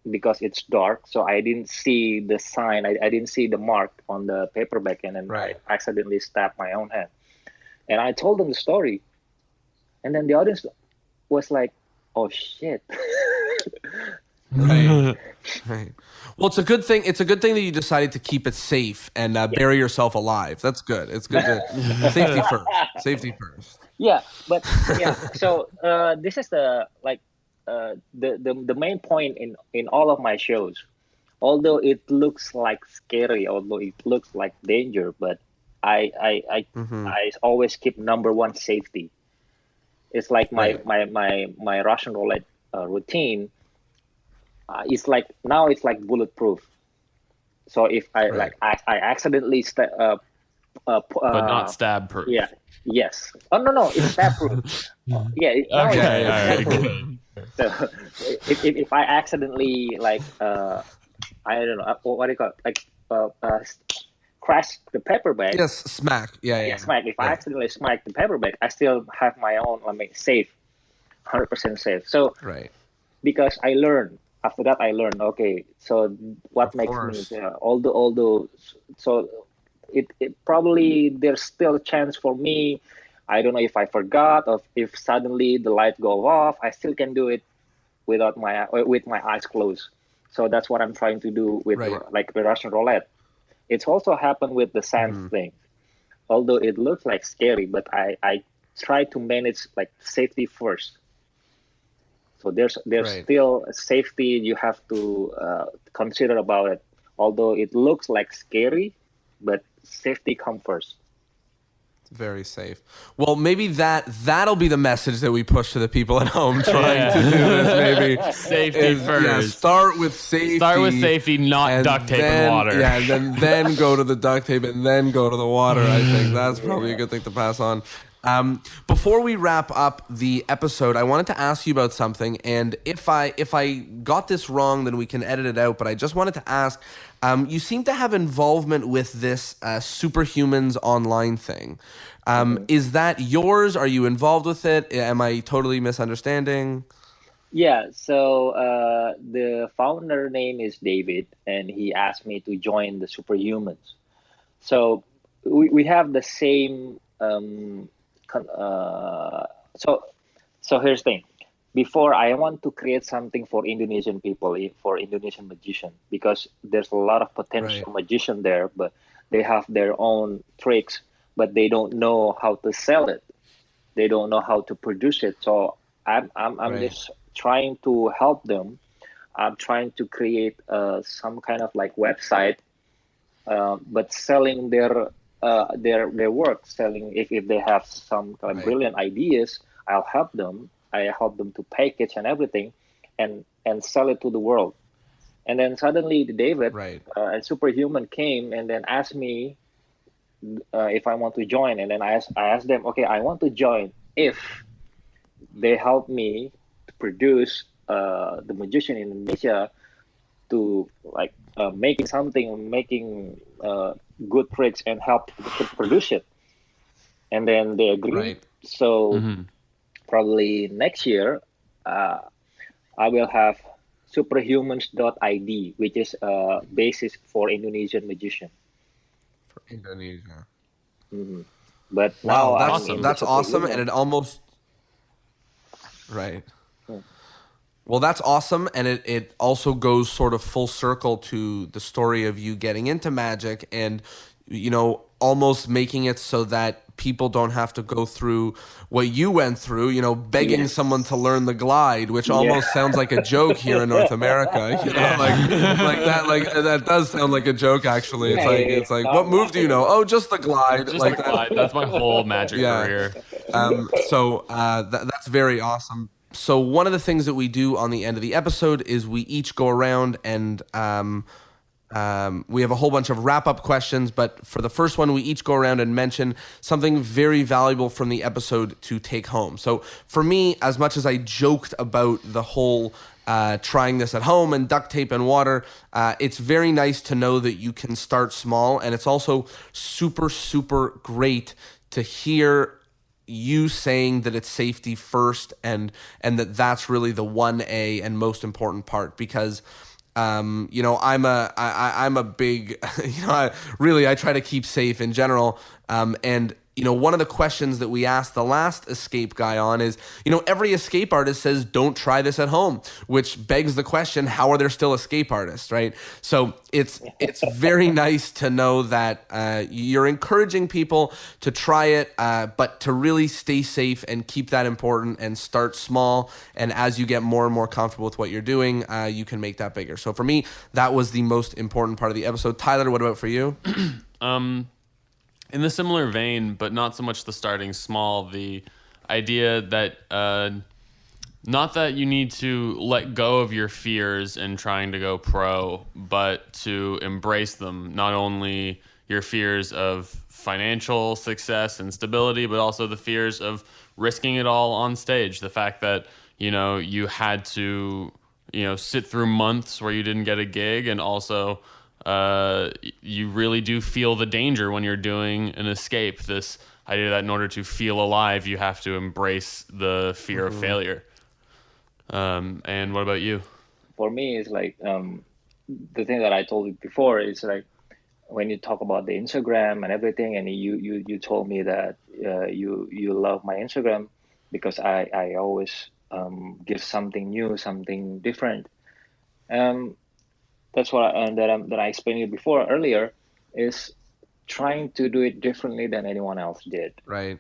because it's dark, so I didn't see the sign. I didn't see the mark on the paperback, and then I Right. accidentally stabbed my own hand. And I told them the story, and then the audience was like, "Oh shit!" Right. Right. Well, it's a good thing. It's a good thing that you decided to keep it safe and Yeah. bury yourself alive. That's good. It's good to safety first. Safety first. Yeah, but yeah. So this is the like the main point in all of my shows. Although it looks like scary, although it looks like danger, but I I I Hmm. I always keep number one safety. It's like Right. my Russian roulette routine. It's like now it's like bulletproof. So if I Right. like I accidentally But not stab proof. yeah, yes. Oh no, no, it's stab proof. Yeah, now Yeah. Okay, it's all Yeah. stab right, proof. good. So if I accidentally like I don't know, what do you call it? Like crash the paper bag. Yes. Smack. Yeah. Yeah, Yeah. smack. If I Right. accidentally smack the paper bag, I still have my own. I mean, safe, 100% safe. So Right. because I learned after that, I learned. Okay, so what Of makes me course. although so it probably there's still a chance for me. I don't know if I forgot or if suddenly the light go off. I still can do it with my eyes closed. So that's what I'm trying to do with Right. like the Russian roulette. It's also happened with the sand thing. Although it looks like scary, but I try to manage like safety first. So there's Right. still a safety you have to consider about it. Although it looks like scary, but safety comes first. Very safe. Well, maybe that'll be the message that we push to the people at home trying Yeah. to do this. Maybe Safety first. Yeah, start with safety. Start with safety, not and duct tape then, and water. Yeah, and then go to the duct tape and then go to the water. I think that's probably a good thing to pass on. Before we wrap up the episode, I wanted to ask you about something, and if I got this wrong, then we can edit it out. But I just wanted to ask, you seem to have involvement with this Superhumans online thing. Is that yours? Are you involved with it? Am I totally misunderstanding? Yeah, so the founder name is David, and he asked me to join the Superhumans. So we have the same. So here's the thing. Before I want to create something for Indonesian people, for Indonesian magician, because there's a lot of potential magician there, but they have their own tricks, but they don't know how to sell it. They don't know how to produce it. So I'm Right. just trying to help them. I'm trying to create some kind of like website, but selling their work, selling if they have some kind of Right. brilliant ideas, I'll help them. I help them to package and everything, and sell it to the world. And then suddenly David Right. and Superhuman came and then asked me if I want to join, and then I asked them, okay, I want to join if they help me to produce the magician in Indonesia to like making good tricks and help to produce it. And then they agreed. Right. So probably next year, I will have superhumans.id, which is a basis for Indonesian magician. For Indonesia. But now Wow, I'm awesome. in the that's awesome, and Superhuman. it almost right. Hmm. Well, that's awesome, and it also goes sort of full circle to the story of you getting into magic and, almost making it so that people don't have to go through what you went through, begging Yes. someone to learn the glide, which almost sounds like a joke here in North America. That does sound like a joke, actually. Yeah, yeah, yeah. It's like, No, what I'm move do you know? Oh, just the glide. Just like the that. glide. That's my whole magic Yeah. career. That's very awesome. So one of the things that we do on the end of the episode is we each go around and we have a whole bunch of wrap-up questions. But for the first one, we each go around and mention something very valuable from the episode to take home. So for me, as much as I joked about the whole trying this at home and duct tape and water, it's very nice to know that you can start small. And it's also super, super great to hear you saying that it's safety first and that's really the 1A and most important part, because I'm a big I try to keep safe in general, and one of the questions that we asked the last escape guy on is, every escape artist says don't try this at home, which begs the question, how are there still escape artists, right? So it's very nice to know that you're encouraging people to try it, but to really stay safe and keep that important and start small. And as you get more and more comfortable with what you're doing, you can make that bigger. So for me, that was the most important part of the episode. Tyler, what about for you? In the similar vein, but not so much the starting small, the idea that not that you need to let go of your fears in trying to go pro, but to embrace them. Not only your fears of financial success and stability, but also the fears of risking it all on stage. The fact that, you had to, sit through months where you didn't get a gig, and also you really do feel the danger when you're doing an escape. This idea that in order to feel alive, you have to embrace the fear of failure. And what about you? For me, it's like the thing that I told you before is like when you talk about the Instagram and everything, and you told me that you love my Instagram because I always give something new, something different. Um, that's what that I explained you before earlier is trying to do it differently than anyone else did. Right.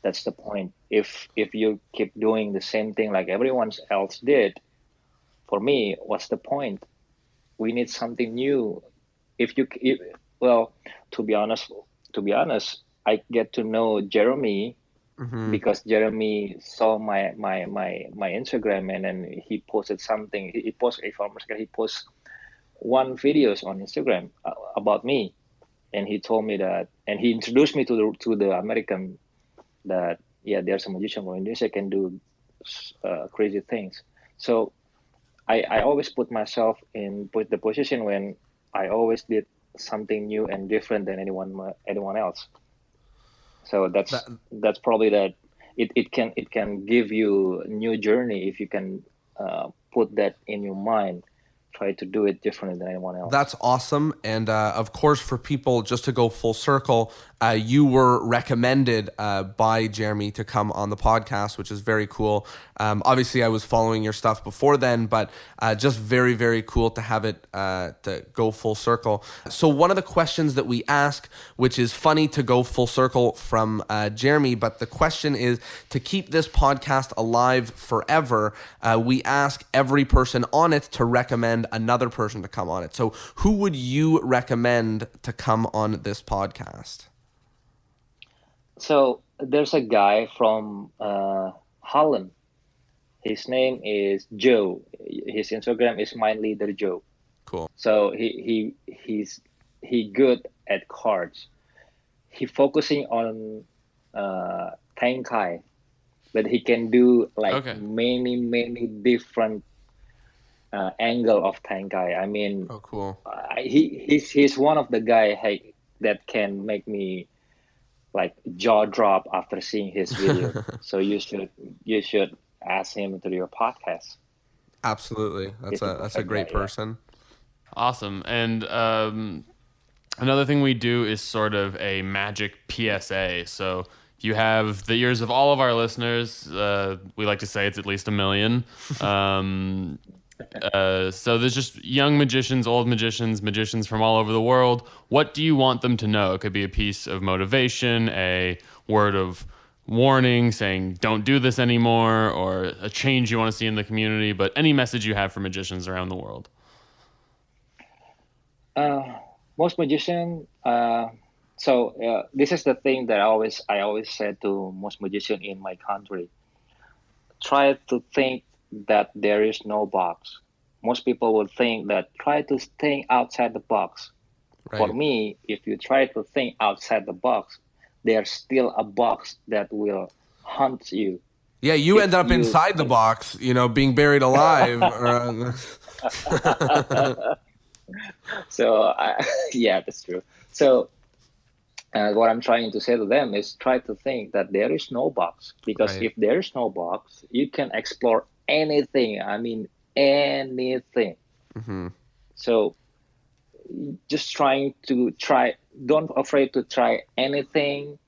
That's the point. If you keep doing the same thing like everyone else did, for me, what's the point? We need something new. Well, to be honest, I get to know Jeremy Mm-hmm. because Jeremy saw my Instagram, and then he posted something. He posted, if I'm mistaken, he posts one videos on Instagram about me, and he told me that, and he introduced me to the American, that yeah, there's a magician from Indonesia can do crazy things. So I always put myself in the position when I always did something new and different than anyone else. So That, that's probably that. It can give you a new journey if you can put that in your mind. Try to do it differently than anyone else. That's awesome. And of course, for people, just to go full circle, you were recommended by Jeremy to come on the podcast, which is very cool. Obviously, I was following your stuff before then, but just very, very cool to have it to go full circle. So one of the questions that we ask, which is funny to go full circle from Jeremy, but the question is to keep this podcast alive forever, we ask every person on it to recommend another person to come on it. So who would you recommend to come on this podcast? So there's a guy from Holland. His name is Joe. His Instagram is Mind Leader Joe. Cool. So he good at cards. He focusing on Tenkai, but he can do like Okay. many different angle of Tenkai. I mean, Oh, cool. he's one of the guy that can make me like jaw drop after seeing his video. So you should ask him to your podcast. Absolutely. He's a That's a perfect great guy, yeah. person. Awesome. And another thing we do is sort of a magic PSA. So you have the ears of all of our listeners. We like to say it's at least 1 million. So there's just young magicians, old magicians, magicians from all over the world. What do you want them to know? It could be a piece of motivation, a word of warning saying don't do this anymore, or a change you want to see in the community, but any message you have for magicians around the world. Most magician. This is the thing that I always said to most magician in my country. Try to think that there is no box. Most people will think that try to think outside the box. Right. For me, if you try to think outside the box, there's still a box that will hunt you. Yeah, you If end up you- inside the box, being buried alive. So yeah, that's true. So what I'm trying to say to them is try to think that there is no box, because Right. if there is no box, you can explore anything. I mean, anything. Mm-hmm. So just don't afraid to try anything.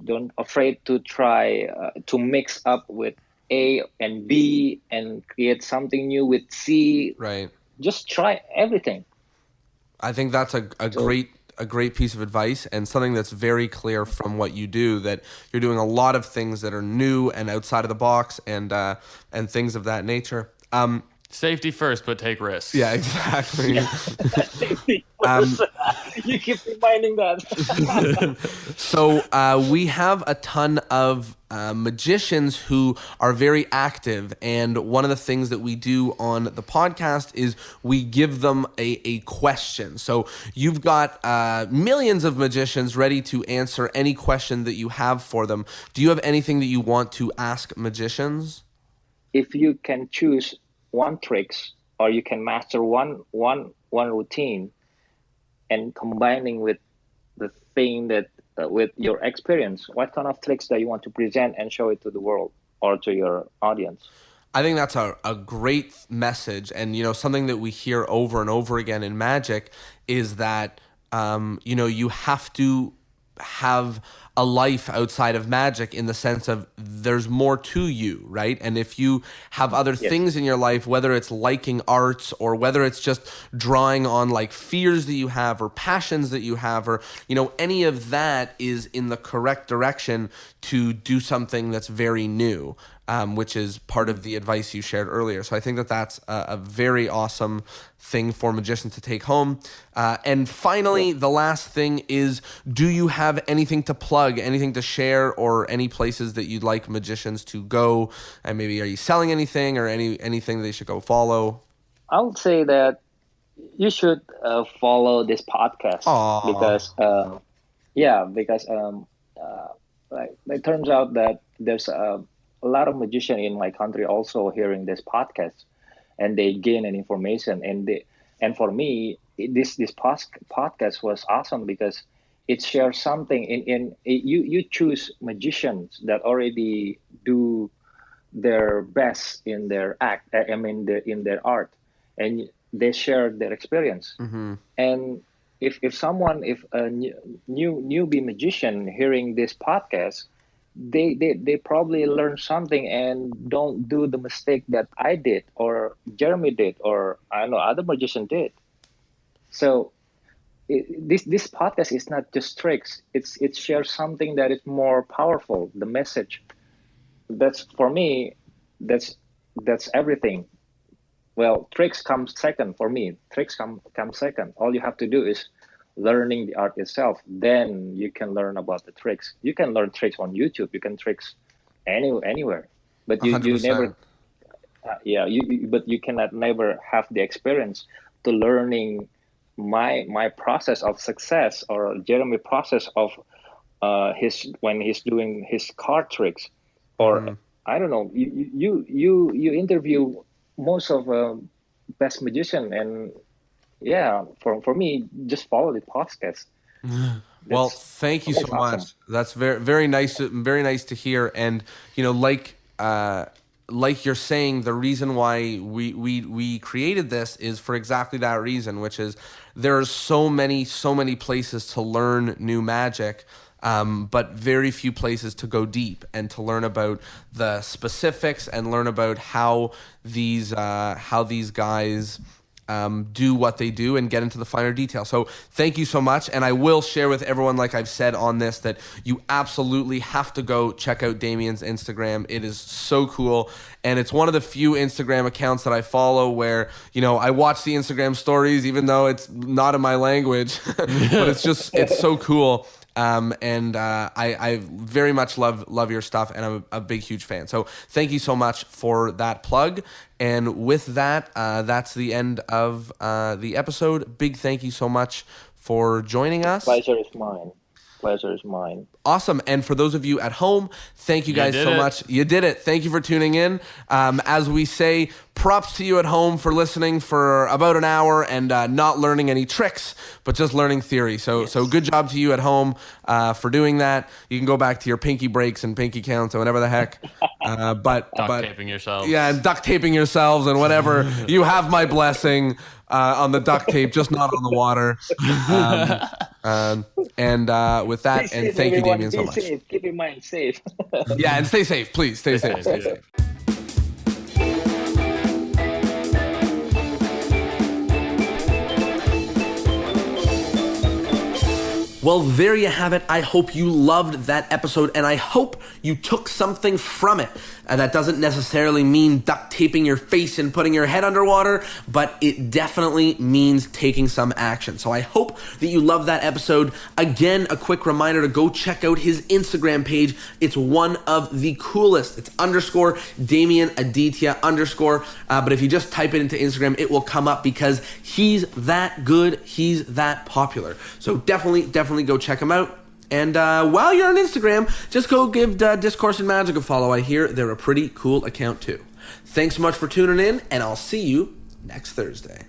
Don't afraid to try to mix up with A and B and create something new with C. Right. Just try everything. I think that's a great piece of advice, and something that's very clear from what you do, that you're doing a lot of things that are new and outside of the box, and things of that nature. Safety first, but take risks. Yeah, exactly. You keep reminding that. So we have a ton of magicians who are very active, and one of the things that we do on the podcast is we give them a question. So you've got millions of magicians ready to answer any question that you have for them. Do you have anything that you want to ask magicians? If you can choose one tricks, or you can master one routine, and combining with the thing that with your experience, what kind of tricks that you want to present and show it to the world or to your audience? I think that's a great message, and something that we hear over and over again in magic is that you have to have a life outside of magic, in the sense of there's more to you, right? And if you have other things in your life, whether it's liking arts or whether it's just drawing on like fears that you have or passions that you have, or any of that is in the correct direction to do something that's very new, which is part of the advice you shared earlier. So I think that that's a very awesome thing for magicians to take home. And finally, the last thing is, do you have anything to plug, anything to share, or any places that you'd like magicians to go? And maybe, are you selling anything, or anything they should go follow? I would say that you should follow this podcast. Aww. because it turns out that there's a lot of magicians in my country also hearing this podcast, and they gain an information. And for me, this podcast was awesome because it shares something. You choose magicians that already do their best in their act. In their art, and they share their experience. Mm-hmm. And if a newbie magician hearing this podcast, they probably learn something and don't do the mistake that I did, or Jeremy did, or I know other magician did. So this podcast is not just tricks. It shares something that is more powerful. The message. That's, for me, that's everything. Well, tricks come second for me. Tricks come second. All you have to do is learning the art itself. Then you can learn about the tricks. You can learn tricks on YouTube. You can tricks anywhere. But you never. But you cannot never have the experience to learning my process of success, or Jeremy process of when he's doing his card tricks, or I don't know. You interview most of best magician, and for me, just follow the podcast. Well, thank you so awesome. much. That's very, very nice to hear. And like you're saying, the reason why we created this is for exactly that reason, which is there's so many places to learn new magic, but very few places to go deep and to learn about the specifics and learn about how these guys do what they do and get into the finer detail. So thank you so much. And I will share with everyone, like I've said on this, that you absolutely have to go check out Demian's Instagram. It is so cool. And it's one of the few Instagram accounts that I follow where, I watch the Instagram stories, even though it's not in my language, but it's so cool. I very much love your stuff, and I'm a big, huge fan. So thank you so much for that plug. And with that, that's the end of the episode. Big thank you so much for joining us. Pleasure is mine. Awesome. And for those of you at home, thank you guys so much. You did it. Thank you for tuning in. As we say, props to you at home for listening for about an hour and not learning any tricks, but just learning theory. So good job to you at home for doing that. You can go back to your pinky breaks and pinky counts and whatever the heck. Duct taping yourselves. Yeah, and duct taping yourselves and whatever. You have my blessing on the duct tape, just not on the water. With that, Stay and safe, thank everyone. you, Demian, so much. Safe. Keep your mind safe. Yeah, and stay safe, please. Stay safe. Well, there you have it. I hope you loved that episode, and I hope you took something from it. That doesn't necessarily mean duct taping your face and putting your head underwater, but it definitely means taking some action. So I hope that you loved that episode. Again, a quick reminder to go check out his Instagram page. It's one of the coolest. It's _Demian Aditya _. But if you just type it into Instagram, it will come up because he's that good. He's that popular. So definitely go check him out. And while you're on Instagram, just go give Discourse in Magic a follow. I hear they're a pretty cool account too. Thanks so much for tuning in, and I'll see you next Thursday.